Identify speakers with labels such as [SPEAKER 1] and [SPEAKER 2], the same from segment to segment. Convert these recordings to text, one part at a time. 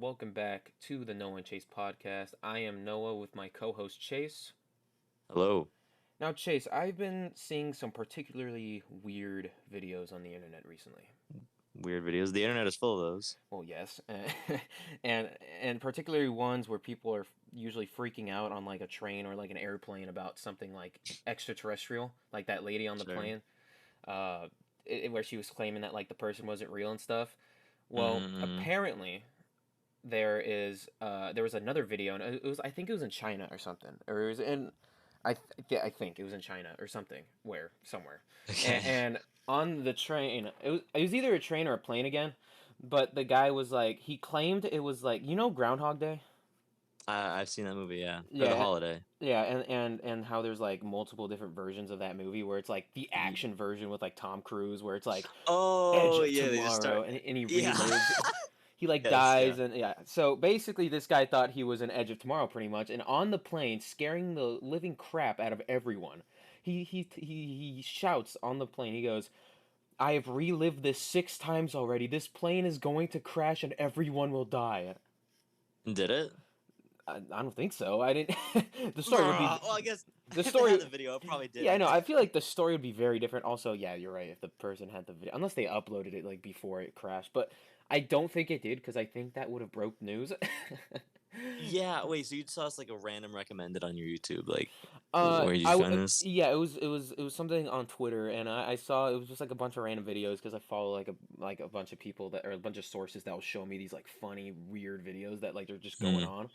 [SPEAKER 1] welcome back to the Noah and Chase podcast. I am Noah with my co host Chase.
[SPEAKER 2] Hello.
[SPEAKER 1] Now, Chase, I've been seeing some particularly weird videos on the internet recently.
[SPEAKER 2] Weird videos. The internet is full of those.
[SPEAKER 1] Well, yes, and particularly ones where people are usually freaking out on like a train or like an airplane about something like extraterrestrial, like that lady on the
[SPEAKER 2] Sure.
[SPEAKER 1] plane, uh, where she was claiming that like the person wasn't real and stuff. Well,
[SPEAKER 2] Mm-hmm.
[SPEAKER 1] apparently there was another video, and it was, I think it was in China or something, or it was in yeah, I think it was in China or something, where somewhere,
[SPEAKER 2] Okay.
[SPEAKER 1] and on the train, it was either a train or a plane again, but the guy was like, he claimed it was like, Groundhog Day.
[SPEAKER 2] I've seen that movie, yeah. Or The
[SPEAKER 1] Yeah,
[SPEAKER 2] Holiday.
[SPEAKER 1] yeah, and how there's like multiple different versions of that movie, where it's like the
[SPEAKER 2] Ye-
[SPEAKER 1] action version with like Tom Cruise, where it's like Edge
[SPEAKER 2] Oh,
[SPEAKER 1] of
[SPEAKER 2] yeah, they just
[SPEAKER 1] Tomorrow,
[SPEAKER 2] start.
[SPEAKER 1] and he
[SPEAKER 2] Yeah.
[SPEAKER 1] relives. He like
[SPEAKER 2] Yes,
[SPEAKER 1] dies,
[SPEAKER 2] yeah.
[SPEAKER 1] and yeah. So basically, this guy thought he was an Edge of Tomorrow, pretty much, and on the plane, scaring the living crap out of everyone. He shouts on the plane. He goes, "I have relived this 6 times already. This plane is going to crash, and everyone will die."
[SPEAKER 2] Did it?
[SPEAKER 1] I don't think so. I didn't. The story would be
[SPEAKER 2] Well, I guess
[SPEAKER 1] the
[SPEAKER 2] if they had the
[SPEAKER 1] story.
[SPEAKER 2] video, it probably
[SPEAKER 1] Yeah, I
[SPEAKER 2] didn't.
[SPEAKER 1] know. I feel like the story would be very different. Also, yeah, you're right. If the person had the video, unless they uploaded it like before it crashed, but I don't think it did because I think that would have broke news.
[SPEAKER 2] Yeah, wait, so you saw us like a random recommended on your YouTube. Like, where did you find this?
[SPEAKER 1] Yeah, it was something on Twitter, and I saw it was just like a bunch of random videos because I follow like a bunch of people that or a bunch of sources that will show me these like funny weird videos that like they're just going
[SPEAKER 2] Mm,
[SPEAKER 1] on,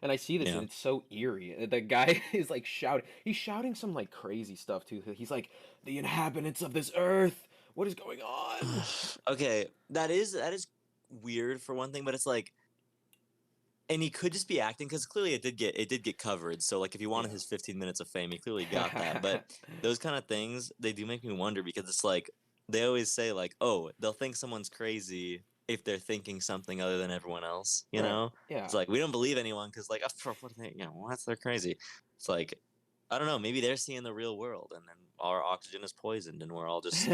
[SPEAKER 1] and I see this and
[SPEAKER 2] yeah.
[SPEAKER 1] it's so eerie. The guy is like shouting, he's shouting some like crazy stuff too. He's like, "The inhabitants of this earth, what is going on?"
[SPEAKER 2] Okay, that is weird for one thing, but it's like, and he could just be acting because clearly it did get covered. So like if he wanted
[SPEAKER 1] Yeah.
[SPEAKER 2] his 15 minutes of fame, he clearly got that. But those kind of things, they do make me wonder because it's like they always say like, oh, they'll think someone's crazy if they're thinking something other than everyone else. You
[SPEAKER 1] Right.
[SPEAKER 2] know, it's
[SPEAKER 1] Yeah.
[SPEAKER 2] like we don't believe anyone because like what they, what, they're crazy. It's like I don't know, maybe they're seeing the real world and then our oxygen is poisoned and we're all just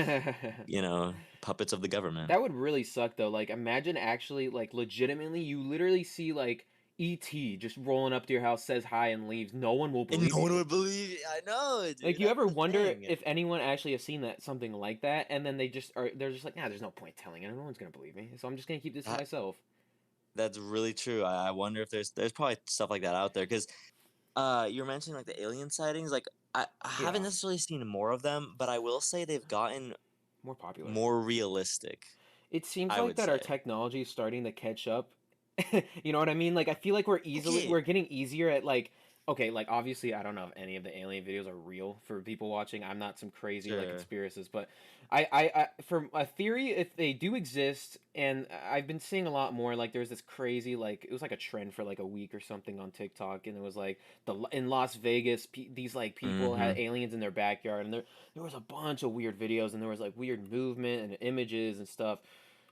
[SPEAKER 2] puppets of the government.
[SPEAKER 1] That would really suck though. Like imagine actually like legitimately you literally see like ET just rolling up to your house, says hi and leaves. No one will
[SPEAKER 2] And
[SPEAKER 1] believe
[SPEAKER 2] no one
[SPEAKER 1] you.
[SPEAKER 2] would believe. I know,
[SPEAKER 1] Like
[SPEAKER 2] dude.
[SPEAKER 1] you
[SPEAKER 2] That's
[SPEAKER 1] ever
[SPEAKER 2] the
[SPEAKER 1] wonder
[SPEAKER 2] thing.
[SPEAKER 1] if anyone actually has seen that something like that and then they're just like, "Nah, there's no point telling it. No one's going to believe me. So I'm just going to keep this to
[SPEAKER 2] That
[SPEAKER 1] myself."
[SPEAKER 2] That's really true. I wonder if there's probably stuff like that out there because you were mentioning like the alien sightings. Like I haven't
[SPEAKER 1] Yeah,
[SPEAKER 2] necessarily seen more of them, but I will say they've gotten
[SPEAKER 1] more popular.
[SPEAKER 2] more realistic.
[SPEAKER 1] It seems
[SPEAKER 2] I
[SPEAKER 1] like
[SPEAKER 2] would
[SPEAKER 1] that our
[SPEAKER 2] say.
[SPEAKER 1] technology is starting to catch up. You know what I mean? Like I feel like
[SPEAKER 2] Okay.
[SPEAKER 1] we're getting easier at like, okay, like obviously I don't know if any of the alien videos are real for people watching. I'm not some crazy like
[SPEAKER 2] Sure.
[SPEAKER 1] conspiracist, but I for a theory, if they do exist, and I've been seeing a lot more, like there's this crazy, like it was like a trend for like a week or something on TikTok, and it was like in Las Vegas, these like people had
[SPEAKER 2] Mm-hmm.
[SPEAKER 1] aliens in their backyard, and there was a bunch of weird videos, and there was like weird movement and images and stuff,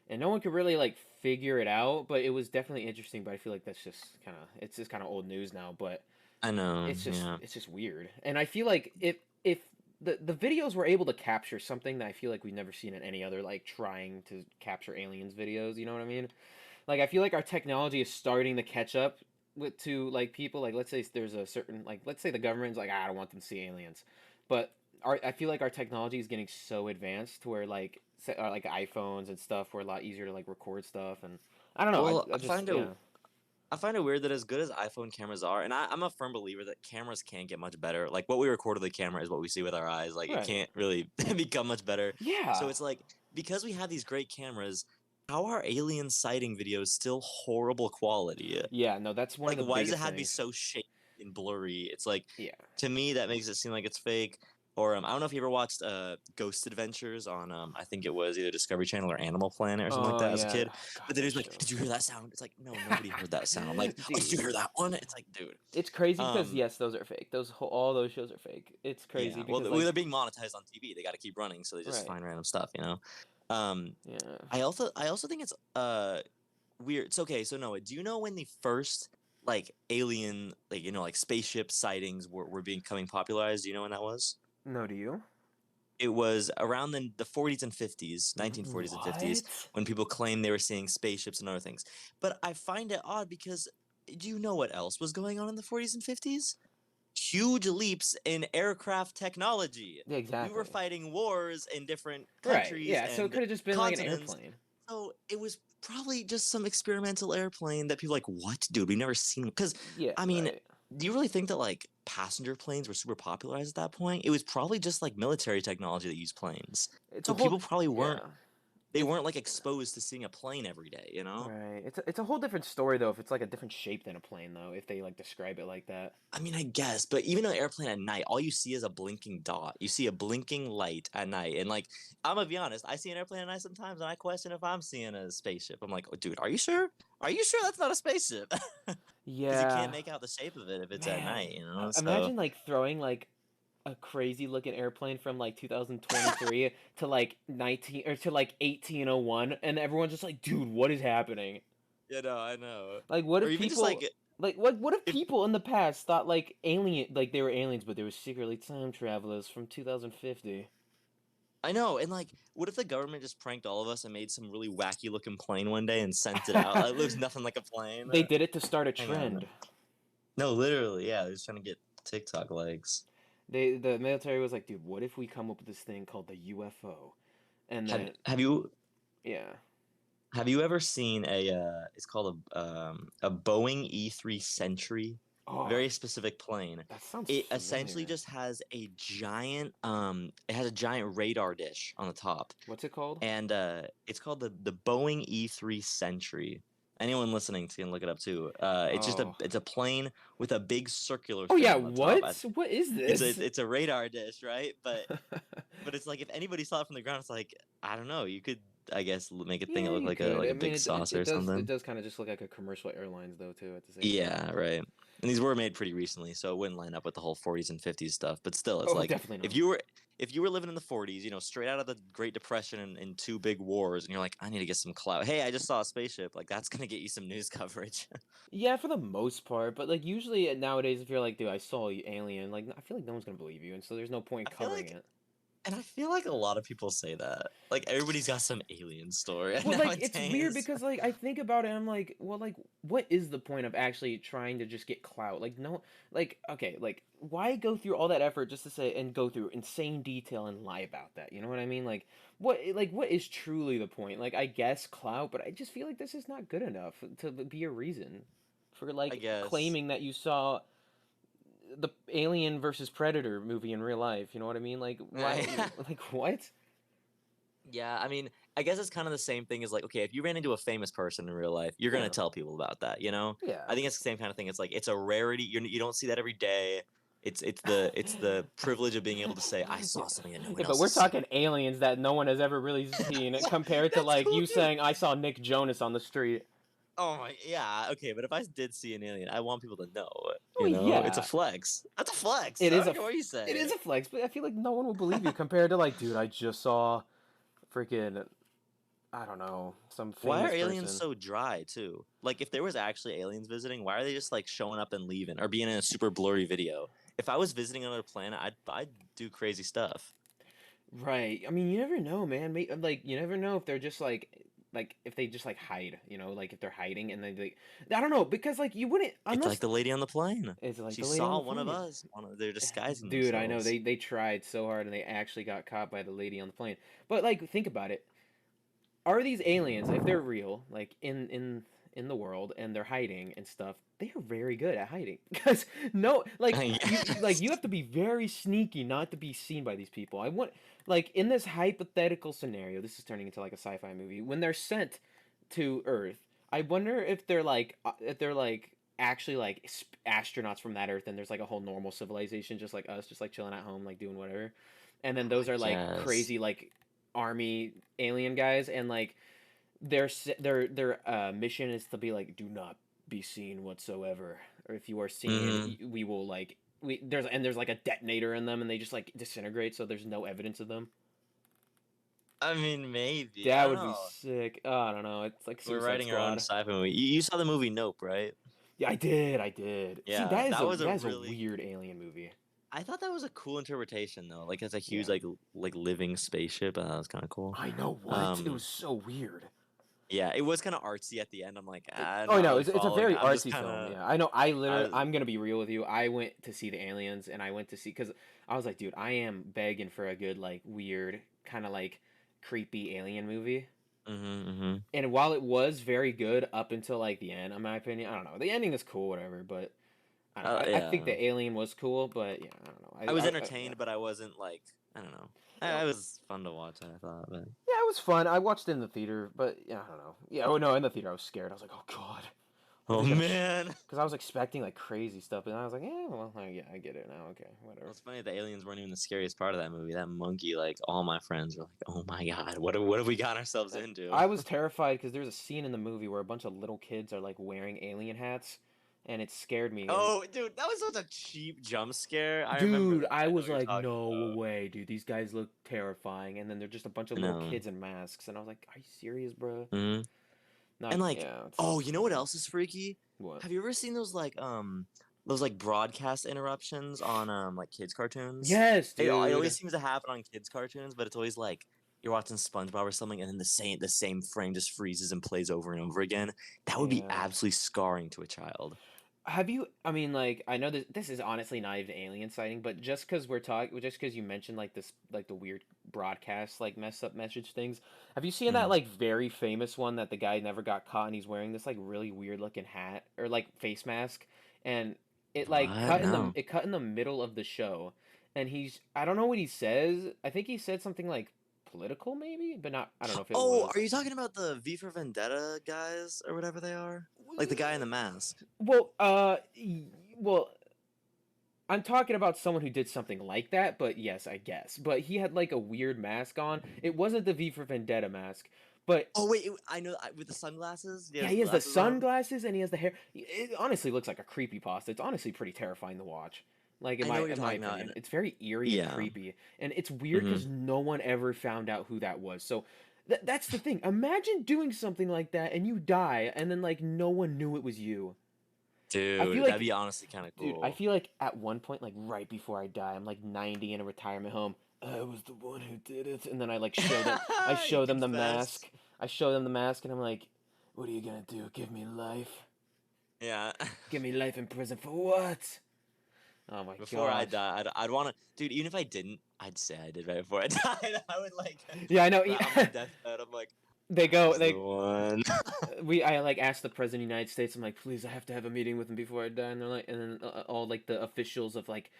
[SPEAKER 1] and no one could really like figure it out, but it was definitely interesting. But I feel like that's just kind of old news now, but
[SPEAKER 2] I know.
[SPEAKER 1] it's just
[SPEAKER 2] Yeah.
[SPEAKER 1] it's just weird. And I feel like if the videos were able to capture something that I feel like we've never seen in any other like trying to capture aliens videos, you know what I mean? Like I feel like our technology is starting to catch up with to like people, like let's say there's a certain, like let's say the government's like, I don't want them to see aliens, but I feel like our technology is getting so advanced to where like iPhones and stuff were a lot easier to like record stuff, and I don't know,
[SPEAKER 2] Well,
[SPEAKER 1] I just yeah.
[SPEAKER 2] I find it weird that as good as iPhone cameras are, and I'm a firm believer that cameras can't get much better. Like what we record with the camera is what we see with our eyes. Like it
[SPEAKER 1] Right.
[SPEAKER 2] can't really become much better. So
[SPEAKER 1] Yeah.
[SPEAKER 2] it's like because we have these great cameras, how are alien sighting videos still horrible quality?
[SPEAKER 1] Yeah, no, that's one of
[SPEAKER 2] Like
[SPEAKER 1] the
[SPEAKER 2] why does it
[SPEAKER 1] biggest
[SPEAKER 2] have to be
[SPEAKER 1] things.
[SPEAKER 2] so shaky and blurry? It's like
[SPEAKER 1] Yeah.
[SPEAKER 2] to me that makes it seem like it's fake. Or I don't know if you ever watched Ghost Adventures on I think it was either Discovery Channel or Animal Planet or something like
[SPEAKER 1] Oh
[SPEAKER 2] that as a
[SPEAKER 1] yeah.
[SPEAKER 2] kid.
[SPEAKER 1] Oh,
[SPEAKER 2] But
[SPEAKER 1] God,
[SPEAKER 2] they're
[SPEAKER 1] that
[SPEAKER 2] just like,
[SPEAKER 1] show.
[SPEAKER 2] "Did you hear that sound?" It's like, "No, nobody heard that sound." I'm like, "Oh, did you
[SPEAKER 1] Dude,
[SPEAKER 2] hear that one?" It's like, dude.
[SPEAKER 1] it's crazy because
[SPEAKER 2] Um,
[SPEAKER 1] yes, those are fake. All those shows are fake. It's crazy
[SPEAKER 2] yeah. Well,
[SPEAKER 1] because
[SPEAKER 2] they're
[SPEAKER 1] like
[SPEAKER 2] being monetized on TV. They got to keep running, so they just
[SPEAKER 1] right.
[SPEAKER 2] find random stuff, you know. Um,
[SPEAKER 1] Yeah.
[SPEAKER 2] I also think it's weird. It's okay. So Noah, do you know when the first like alien like spaceship sightings were becoming popularized? Do you know when that was?
[SPEAKER 1] No, do you?
[SPEAKER 2] It was around the 40s and 50s, 1940s and 50s,
[SPEAKER 1] What?
[SPEAKER 2] when people claimed they were seeing spaceships and other things. But I find it odd because do you know what else was going on in the 40s and 50s? Huge leaps in aircraft technology.
[SPEAKER 1] Yeah,
[SPEAKER 2] We were
[SPEAKER 1] exactly.
[SPEAKER 2] fighting wars in different
[SPEAKER 1] Right.
[SPEAKER 2] countries
[SPEAKER 1] Yeah. So it
[SPEAKER 2] and
[SPEAKER 1] could have just been like an
[SPEAKER 2] continents.
[SPEAKER 1] airplane.
[SPEAKER 2] So it was probably just some experimental airplane that people like, what, dude? We've never seen. Because
[SPEAKER 1] Yeah.
[SPEAKER 2] I mean,
[SPEAKER 1] Right.
[SPEAKER 2] do you really think that like passenger planes were super popularized at that point? It was probably just like military technology that used planes.
[SPEAKER 1] It's a
[SPEAKER 2] So
[SPEAKER 1] whole.
[SPEAKER 2] people probably weren't
[SPEAKER 1] Yeah.
[SPEAKER 2] they
[SPEAKER 1] It's
[SPEAKER 2] weren't like exposed to seeing a plane every day, you know?
[SPEAKER 1] right. It's a whole different story though if it's like a different shape than a plane though if they like describe it like that.
[SPEAKER 2] I mean, I guess, but even an airplane at night, all you see is a blinking dot. You see a blinking light at night, and like, I'm gonna be honest, I see an airplane at night sometimes, and I question if I'm seeing a spaceship. I'm like, oh, dude, are you sure? Are you sure that's not a spaceship? Because you can't
[SPEAKER 1] Yeah.
[SPEAKER 2] make out the shape of it if it's at
[SPEAKER 1] Man.
[SPEAKER 2] night, you know. So
[SPEAKER 1] Imagine like throwing like a crazy looking airplane from like 2023 to like 19 or to like 1801 and everyone's just like dude what is happening
[SPEAKER 2] you know, I know.
[SPEAKER 1] like what
[SPEAKER 2] Or
[SPEAKER 1] if
[SPEAKER 2] even just like
[SPEAKER 1] people like what if
[SPEAKER 2] if
[SPEAKER 1] people in the past thought like alien like they were aliens but they were secretly time travelers from 2050.
[SPEAKER 2] I know, and like, what if the government just pranked all of us and made some really wacky looking plane one day and sent it out? Like, it looks nothing like a plane.
[SPEAKER 1] They did it to start a
[SPEAKER 2] Hang on.
[SPEAKER 1] trend.
[SPEAKER 2] No, literally, yeah, they're just trying to get TikTok likes.
[SPEAKER 1] The military was like dude what if we come up with this thing called the UFO and
[SPEAKER 2] Have
[SPEAKER 1] then
[SPEAKER 2] have you
[SPEAKER 1] yeah.
[SPEAKER 2] have you ever seen a it's called a Boeing E3 Sentry?
[SPEAKER 1] Oh,
[SPEAKER 2] Very specific plane.
[SPEAKER 1] that sounds
[SPEAKER 2] It essentially
[SPEAKER 1] familiar.
[SPEAKER 2] just has a giant it has a giant radar dish on the top.
[SPEAKER 1] What's it called?
[SPEAKER 2] And it's called the Boeing E3 Sentry. Anyone listening can look it up too. It's just
[SPEAKER 1] Oh.
[SPEAKER 2] a plane with a big circular
[SPEAKER 1] Oh
[SPEAKER 2] thing
[SPEAKER 1] yeah,
[SPEAKER 2] on the top.
[SPEAKER 1] what is this?
[SPEAKER 2] It's a radar dish, right? But it's like if anybody saw it from the ground, it's like I don't know. You could I guess make a thing that
[SPEAKER 1] Yeah,
[SPEAKER 2] look
[SPEAKER 1] you could.
[SPEAKER 2] like
[SPEAKER 1] I
[SPEAKER 2] a
[SPEAKER 1] mean,
[SPEAKER 2] big saucer or
[SPEAKER 1] it
[SPEAKER 2] something.
[SPEAKER 1] does kind of just look like a commercial airlines though too at the same time.
[SPEAKER 2] Yeah, right. And these were made pretty recently, so it wouldn't line up with the whole 40s and 50s stuff. But still, it's
[SPEAKER 1] Oh,
[SPEAKER 2] like
[SPEAKER 1] definitely not.
[SPEAKER 2] if you were living in the 40s, you know, straight out of the Great Depression and two big wars, and you're like, I need to get some clout. Hey, I just saw a spaceship. Like that's gonna get you some news coverage.
[SPEAKER 1] Yeah, for the most part, but like usually nowadays, if you're like, dude, I saw you alien, like I feel like no one's gonna believe you, and so there's no point
[SPEAKER 2] I feel
[SPEAKER 1] covering
[SPEAKER 2] like
[SPEAKER 1] it.
[SPEAKER 2] and I feel like a lot of people say that. Like everybody's got some alien story
[SPEAKER 1] Well, like it's weird
[SPEAKER 2] nowadays.
[SPEAKER 1] because like I think about it, I'm like, well, like what is the point of actually trying to just get clout? Like no, like okay, like why go through all that effort just to say and go through insane detail and lie about that? You know what I mean? Like what is truly the point? Like I guess clout, but I just feel like this is not good enough to be a reason for
[SPEAKER 2] I
[SPEAKER 1] like
[SPEAKER 2] guess.
[SPEAKER 1] claiming that you saw the Alien versus Predator movie in real life. You know what I mean? Like why? Like what?
[SPEAKER 2] Yeah, I mean, I guess it's kind of the same thing as like, okay, if you ran into a famous person in real life, you're gonna
[SPEAKER 1] Yeah,
[SPEAKER 2] tell people about that, you know? I
[SPEAKER 1] yeah.
[SPEAKER 2] think it's the same kind of thing. It's like it's a rarity. You don't see that every day. It's the privilege of being able to say I saw something that no one
[SPEAKER 1] Yeah, but
[SPEAKER 2] else
[SPEAKER 1] we're
[SPEAKER 2] has seen.
[SPEAKER 1] talking aliens that no one has ever really seen compared to
[SPEAKER 2] That's
[SPEAKER 1] like
[SPEAKER 2] cool
[SPEAKER 1] you
[SPEAKER 2] too.
[SPEAKER 1] saying I saw Nick Jonas on the street.
[SPEAKER 2] Oh my, yeah, okay, but if I did see an alien, I want people to know.
[SPEAKER 1] Oh
[SPEAKER 2] You know, it's a
[SPEAKER 1] yeah,
[SPEAKER 2] flex. That's a flex.
[SPEAKER 1] it
[SPEAKER 2] I
[SPEAKER 1] is
[SPEAKER 2] don't care what you
[SPEAKER 1] it
[SPEAKER 2] say.
[SPEAKER 1] is a flex, but I feel like no one will believe you compared to like, dude, I just saw freaking I don't know some
[SPEAKER 2] Why are
[SPEAKER 1] famous
[SPEAKER 2] aliens
[SPEAKER 1] person.
[SPEAKER 2] so dry too? Like, if there was actually aliens visiting, why are they just like showing up and leaving or being in a super blurry video? If I was visiting another planet, I'd do crazy stuff.
[SPEAKER 1] Right. I mean, you never know, man. Like you never know if they're just like if they just like hide, you know, like if they're hiding and then they I don't know because like you wouldn't
[SPEAKER 2] It's like
[SPEAKER 1] unless
[SPEAKER 2] the lady on the plane.
[SPEAKER 1] it's like
[SPEAKER 2] She
[SPEAKER 1] the lady on
[SPEAKER 2] saw
[SPEAKER 1] the
[SPEAKER 2] one of
[SPEAKER 1] plane.
[SPEAKER 2] us. They're disguising
[SPEAKER 1] Dude, I know
[SPEAKER 2] themselves.
[SPEAKER 1] they tried so hard and they actually got caught by the lady on the plane. But like think about it. Are these aliens, if they're real, like in the world and they're hiding and stuff, they are very good at hiding. Because no, like
[SPEAKER 2] Yes.
[SPEAKER 1] you have to be very sneaky not to be seen by these people. I want like in this hypothetical scenario, this is turning into like a sci-fi movie. When they're sent to Earth, I wonder if they're like actually like astronauts from that Earth and there's like a whole normal civilization just like us, just like chilling at home, like doing whatever. And then those
[SPEAKER 2] I
[SPEAKER 1] are like
[SPEAKER 2] guess.
[SPEAKER 1] crazy like army alien guys and like their mission is to be like do not be seen whatsoever or if you are seen
[SPEAKER 2] Hmm.
[SPEAKER 1] we will like there's like a detonator in them and they just like disintegrate so there's no evidence of them.
[SPEAKER 2] I mean, maybe. I
[SPEAKER 1] That
[SPEAKER 2] don't
[SPEAKER 1] would be
[SPEAKER 2] know.
[SPEAKER 1] sick. Oh, I don't know, it's like
[SPEAKER 2] We're
[SPEAKER 1] Suicide
[SPEAKER 2] writing our own
[SPEAKER 1] Squad.
[SPEAKER 2] sci-fi movie. You saw the movie Nope, right?
[SPEAKER 1] Yeah, I did see
[SPEAKER 2] Yeah, that was a
[SPEAKER 1] that is a
[SPEAKER 2] really
[SPEAKER 1] weird alien movie.
[SPEAKER 2] I thought that was a cool interpretation though. Like it's a huge
[SPEAKER 1] Yeah.
[SPEAKER 2] like living spaceship. That was kind of cool.
[SPEAKER 1] I know what? It was
[SPEAKER 2] Um,
[SPEAKER 1] so weird.
[SPEAKER 2] yeah, it was kind of artsy at the end. I'm like, I'm
[SPEAKER 1] Oh
[SPEAKER 2] not
[SPEAKER 1] no,
[SPEAKER 2] really
[SPEAKER 1] it's a
[SPEAKER 2] following.
[SPEAKER 1] very
[SPEAKER 2] I'm just
[SPEAKER 1] artsy
[SPEAKER 2] kind
[SPEAKER 1] film.
[SPEAKER 2] of.
[SPEAKER 1] Yeah, I know. I
[SPEAKER 2] I
[SPEAKER 1] literally,
[SPEAKER 2] was.
[SPEAKER 1] I'm gonna be real with you. I went to see the aliens, and I went to see because I was like, dude, I am begging for a good like weird kind of like creepy alien movie.
[SPEAKER 2] Mm-hmm.
[SPEAKER 1] And while it was very good up until like the end, in my opinion, I don't know. The ending is cool, whatever. But I don't know. I think
[SPEAKER 2] Yeah.
[SPEAKER 1] the alien was cool, but yeah, I don't know.
[SPEAKER 2] I was
[SPEAKER 1] Yeah.
[SPEAKER 2] entertained, but I wasn't like I don't know. It was fun to watch. I thought, but
[SPEAKER 1] Yeah, it was fun. I watched it in the theater, but yeah, I don't know. Yeah, oh no, in the theater I was scared. I was like, oh god, what are
[SPEAKER 2] oh
[SPEAKER 1] they gonna?
[SPEAKER 2] man.
[SPEAKER 1] Because I was expecting like crazy stuff, and I was like, yeah, well, yeah, I get it now. Okay,
[SPEAKER 2] Well,
[SPEAKER 1] whatever.
[SPEAKER 2] it's funny the aliens weren't even the scariest part of that movie. That monkey, like all my friends were like, "Oh my god, what have we got ourselves into?"
[SPEAKER 1] I was terrified because there's a scene in the movie where a bunch of little kids are like wearing alien hats, and it scared me. And
[SPEAKER 2] Oh, dude, that was such a cheap jump scare. I remember
[SPEAKER 1] dude,
[SPEAKER 2] that.
[SPEAKER 1] I
[SPEAKER 2] I know
[SPEAKER 1] was
[SPEAKER 2] what you're
[SPEAKER 1] like,
[SPEAKER 2] talking
[SPEAKER 1] no
[SPEAKER 2] about.
[SPEAKER 1] way, dude. These guys look terrifying, and then they're just a bunch of little
[SPEAKER 2] No.
[SPEAKER 1] kids in masks, and I was like, are you serious, bro?
[SPEAKER 2] hmm
[SPEAKER 1] Not
[SPEAKER 2] And like,
[SPEAKER 1] yeah. It's
[SPEAKER 2] oh, you know what else is freaky?
[SPEAKER 1] what?
[SPEAKER 2] Have you ever seen those like broadcast interruptions on like kids cartoons?
[SPEAKER 1] Yes,
[SPEAKER 2] It
[SPEAKER 1] dude.
[SPEAKER 2] always seems to happen on kids cartoons, but it's always like you're watching SpongeBob or something, and then the same frame just freezes and plays over and over again. That would be
[SPEAKER 1] Yeah.
[SPEAKER 2] absolutely scarring to a child.
[SPEAKER 1] Have you? I mean, like, I know this is honestly not even alien sighting, but just because we're talking, just because you mentioned like this, like the weird broadcast, like mess up message things. Have you seen that
[SPEAKER 2] Mm.
[SPEAKER 1] like very famous one that the guy never got caught and he's wearing this like really weird looking hat or like face mask, and it like
[SPEAKER 2] What? No.
[SPEAKER 1] cut in the middle of the show, and I don't know what he says. I think he said something like political maybe, but not. I don't know if it
[SPEAKER 2] Oh,
[SPEAKER 1] was.
[SPEAKER 2] are you talking about the V for Vendetta guys or whatever they are? Like the guy in the mask.
[SPEAKER 1] Well, well, I'm talking about someone who did something like that, but yes, I guess. But he had like a weird mask on. It wasn't the V for Vendetta mask, but
[SPEAKER 2] Oh wait, I know with the sunglasses. He
[SPEAKER 1] yeah,
[SPEAKER 2] has
[SPEAKER 1] he
[SPEAKER 2] the
[SPEAKER 1] has the
[SPEAKER 2] glasses on.
[SPEAKER 1] sunglasses and he has the hair. It honestly looks like a creepy pasta. It's honestly pretty terrifying to watch. Like
[SPEAKER 2] I know what you're
[SPEAKER 1] in my
[SPEAKER 2] talking about,
[SPEAKER 1] opinion,
[SPEAKER 2] and
[SPEAKER 1] it's very eerie and
[SPEAKER 2] yeah.
[SPEAKER 1] creepy, and it's weird
[SPEAKER 2] hmm
[SPEAKER 1] because no one ever found out who that was. So that's the thing. Imagine doing something like that and you die, and then like no one knew it was you. I feel
[SPEAKER 2] Dude, that'd
[SPEAKER 1] like
[SPEAKER 2] be honestly kind of
[SPEAKER 1] dude, I
[SPEAKER 2] cool.
[SPEAKER 1] feel like at one point, like right before I die, I'm like 90 in a retirement home. I was the one who did it, and then I like show them. I
[SPEAKER 2] You
[SPEAKER 1] show them the
[SPEAKER 2] confess.
[SPEAKER 1] mask. I show them the mask, and I'm like, "What are you gonna do? Give me life?
[SPEAKER 2] Yeah.
[SPEAKER 1] Give me life in prison for what?" Oh my
[SPEAKER 2] Before I
[SPEAKER 1] gosh.
[SPEAKER 2] die, I'd want to, dude. Even if I didn't, I'd say I did right before I died. I would like
[SPEAKER 1] Yeah, I know.
[SPEAKER 2] on my deathbed. I'm like,
[SPEAKER 1] They
[SPEAKER 2] I
[SPEAKER 1] go.
[SPEAKER 2] was the
[SPEAKER 1] They
[SPEAKER 2] one.
[SPEAKER 1] I like asked the president of the United States. I'm like, please, I have to have a meeting with him before I die. And they're like, and then all like the officials of like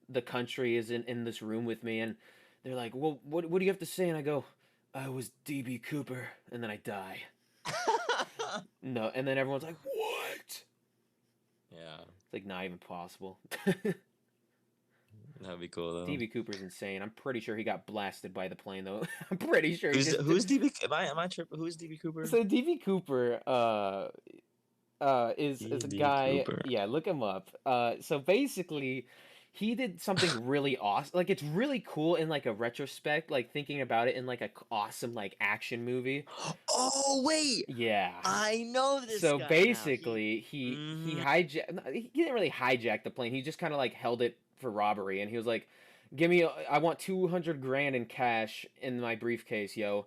[SPEAKER 1] the country is in this room with me, and they're like, well, what do you have to say? And I go, I was DB Cooper, and then I die. No, and then everyone's like, what? It's
[SPEAKER 2] Yeah,
[SPEAKER 1] like not even possible.
[SPEAKER 2] that'd be cool though.
[SPEAKER 1] DB Cooper's insane. I'm pretty sure he got blasted by the plane though. I'm pretty sure he
[SPEAKER 2] Who's
[SPEAKER 1] just.
[SPEAKER 2] who's DB? Am I tripping? Who's DB Cooper?
[SPEAKER 1] So DB Cooper, is a
[SPEAKER 2] DB
[SPEAKER 1] guy.
[SPEAKER 2] Cooper.
[SPEAKER 1] Yeah, look him up. So basically, he did something really awesome. Like it's really cool in like a retrospect, like thinking about it in like a awesome like action movie.
[SPEAKER 2] Oh wait,
[SPEAKER 1] Yeah.
[SPEAKER 2] I know this
[SPEAKER 1] So
[SPEAKER 2] guy now.
[SPEAKER 1] basically, he
[SPEAKER 2] Mm-hmm.
[SPEAKER 1] hijacked. He didn't really hijack the plane. He just kind of like held it for robbery, and he was like, "Give me. I want 200 grand in cash in my briefcase, yo."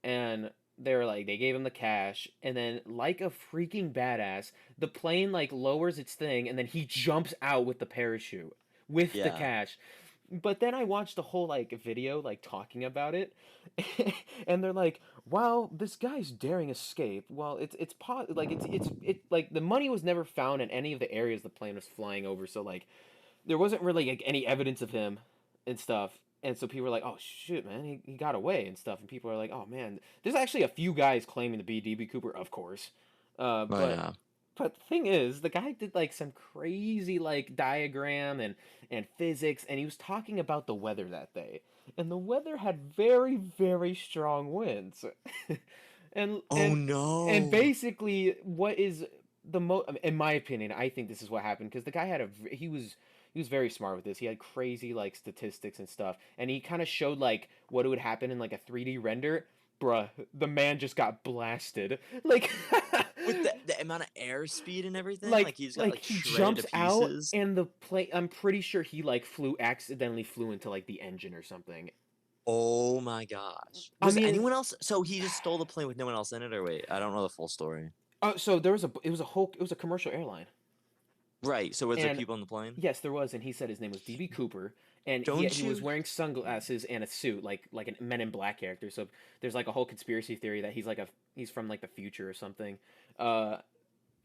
[SPEAKER 1] And they were like, they gave him the cash, and then like a freaking badass, the plane like lowers its thing, and then he jumps out with the parachute with the
[SPEAKER 2] Yeah.
[SPEAKER 1] cash. But then I watched the whole like video like talking about it, and they're like, "Wow, this guy's daring escape. Well, like it like the money was never found in any of the areas the plane was flying over, so like there wasn't really like any evidence of him and stuff." And so people were like, "Oh shit, man, he got away and stuff." And people are like, "Oh man, there's actually a few guys claiming to be DB Cooper, of course." Uh,
[SPEAKER 2] Oh
[SPEAKER 1] but
[SPEAKER 2] yeah.
[SPEAKER 1] but the thing is, the guy did like some crazy like diagram and physics, and he was talking about the weather that day, and the weather had very strong winds, and
[SPEAKER 2] Oh
[SPEAKER 1] and and
[SPEAKER 2] no.
[SPEAKER 1] basically what is the in my opinion, I think this is what happened because the guy had he was very smart with this. He had crazy like statistics and stuff, and he kind of showed like what would happen in like a 3D render. Bruh, the man just got blasted. Like,
[SPEAKER 2] with the amount of airspeed and everything,
[SPEAKER 1] like
[SPEAKER 2] like he just got
[SPEAKER 1] like
[SPEAKER 2] like
[SPEAKER 1] he
[SPEAKER 2] shredded to
[SPEAKER 1] jumps out
[SPEAKER 2] pieces.
[SPEAKER 1] and the plane. I'm pretty sure he like accidentally flew into like the engine or something.
[SPEAKER 2] Oh my gosh.
[SPEAKER 1] I
[SPEAKER 2] Was
[SPEAKER 1] mean,
[SPEAKER 2] anyone else? So he just stole the plane with no one else in it, or wait, I don't know the full story.
[SPEAKER 1] so it was a commercial airline.
[SPEAKER 2] Right. So was there
[SPEAKER 1] And
[SPEAKER 2] people on the plane?
[SPEAKER 1] yes, there was, and he said his name was DB Cooper, and
[SPEAKER 2] Don't
[SPEAKER 1] he was
[SPEAKER 2] you?
[SPEAKER 1] wearing sunglasses and a suit, like a Men in Black character. So there's like a whole conspiracy theory that he's from like the future or something, uh,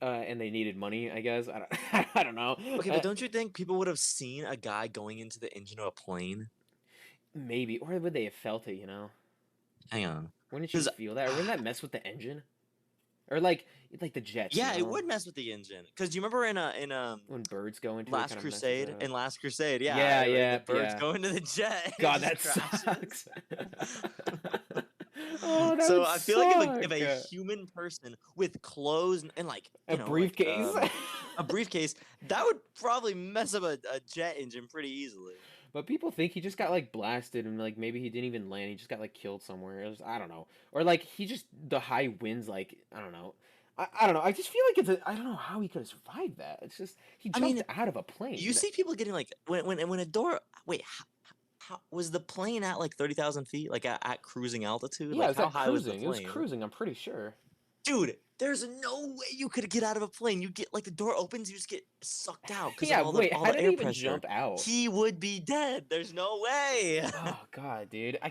[SPEAKER 1] and they needed money. I guess I don't I don't know.
[SPEAKER 2] Okay, but don't you think people would have seen a guy going into the engine of a plane?
[SPEAKER 1] Maybe, or would they have felt it? You know,
[SPEAKER 2] Hang on.
[SPEAKER 1] wouldn't you
[SPEAKER 2] Because
[SPEAKER 1] feel that, or wouldn't that mess with the engine, or like the jets? You
[SPEAKER 2] yeah, it
[SPEAKER 1] know,
[SPEAKER 2] would mess with the engine. Because do you remember in
[SPEAKER 1] when birds go into it,
[SPEAKER 2] Last
[SPEAKER 1] kind of messes it
[SPEAKER 2] Crusade?
[SPEAKER 1] up.
[SPEAKER 2] In Last Crusade, yeah,
[SPEAKER 1] Yeah,
[SPEAKER 2] the
[SPEAKER 1] yeah,
[SPEAKER 2] birds
[SPEAKER 1] yeah.
[SPEAKER 2] go into the jet and it
[SPEAKER 1] God,
[SPEAKER 2] just
[SPEAKER 1] that
[SPEAKER 2] crashes.
[SPEAKER 1] sucks. Oh, that
[SPEAKER 2] So
[SPEAKER 1] would
[SPEAKER 2] I feel like if
[SPEAKER 1] suck.
[SPEAKER 2] a human person with clothes and like
[SPEAKER 1] A
[SPEAKER 2] like
[SPEAKER 1] briefcase.
[SPEAKER 2] a briefcase, that would probably mess up a jet engine pretty easily.
[SPEAKER 1] But people think he just got like blasted and like maybe he didn't even land. He just got like killed somewhere. I don't know. Or like he just the high winds like I don't know. I don't know. I just feel like I don't know how he could have survived that. It's just he
[SPEAKER 2] I
[SPEAKER 1] jumped
[SPEAKER 2] mean,
[SPEAKER 1] out of a
[SPEAKER 2] you
[SPEAKER 1] plane.
[SPEAKER 2] see people getting like when a door. Wait, how was the plane at like 30,000 feet? Like at cruising altitude?
[SPEAKER 1] Yeah, it
[SPEAKER 2] Like
[SPEAKER 1] was
[SPEAKER 2] how
[SPEAKER 1] at
[SPEAKER 2] high was the
[SPEAKER 1] cruising. It was
[SPEAKER 2] plane?
[SPEAKER 1] cruising, I'm pretty sure.
[SPEAKER 2] Dude, there's no way you could get out of a plane. You get like the door opens, you just get sucked out because of
[SPEAKER 1] Yeah, wait,
[SPEAKER 2] all
[SPEAKER 1] how
[SPEAKER 2] the
[SPEAKER 1] did he
[SPEAKER 2] air
[SPEAKER 1] even
[SPEAKER 2] pressure.
[SPEAKER 1] jump out?
[SPEAKER 2] He would be dead. There's no way.
[SPEAKER 1] Oh god, dude. I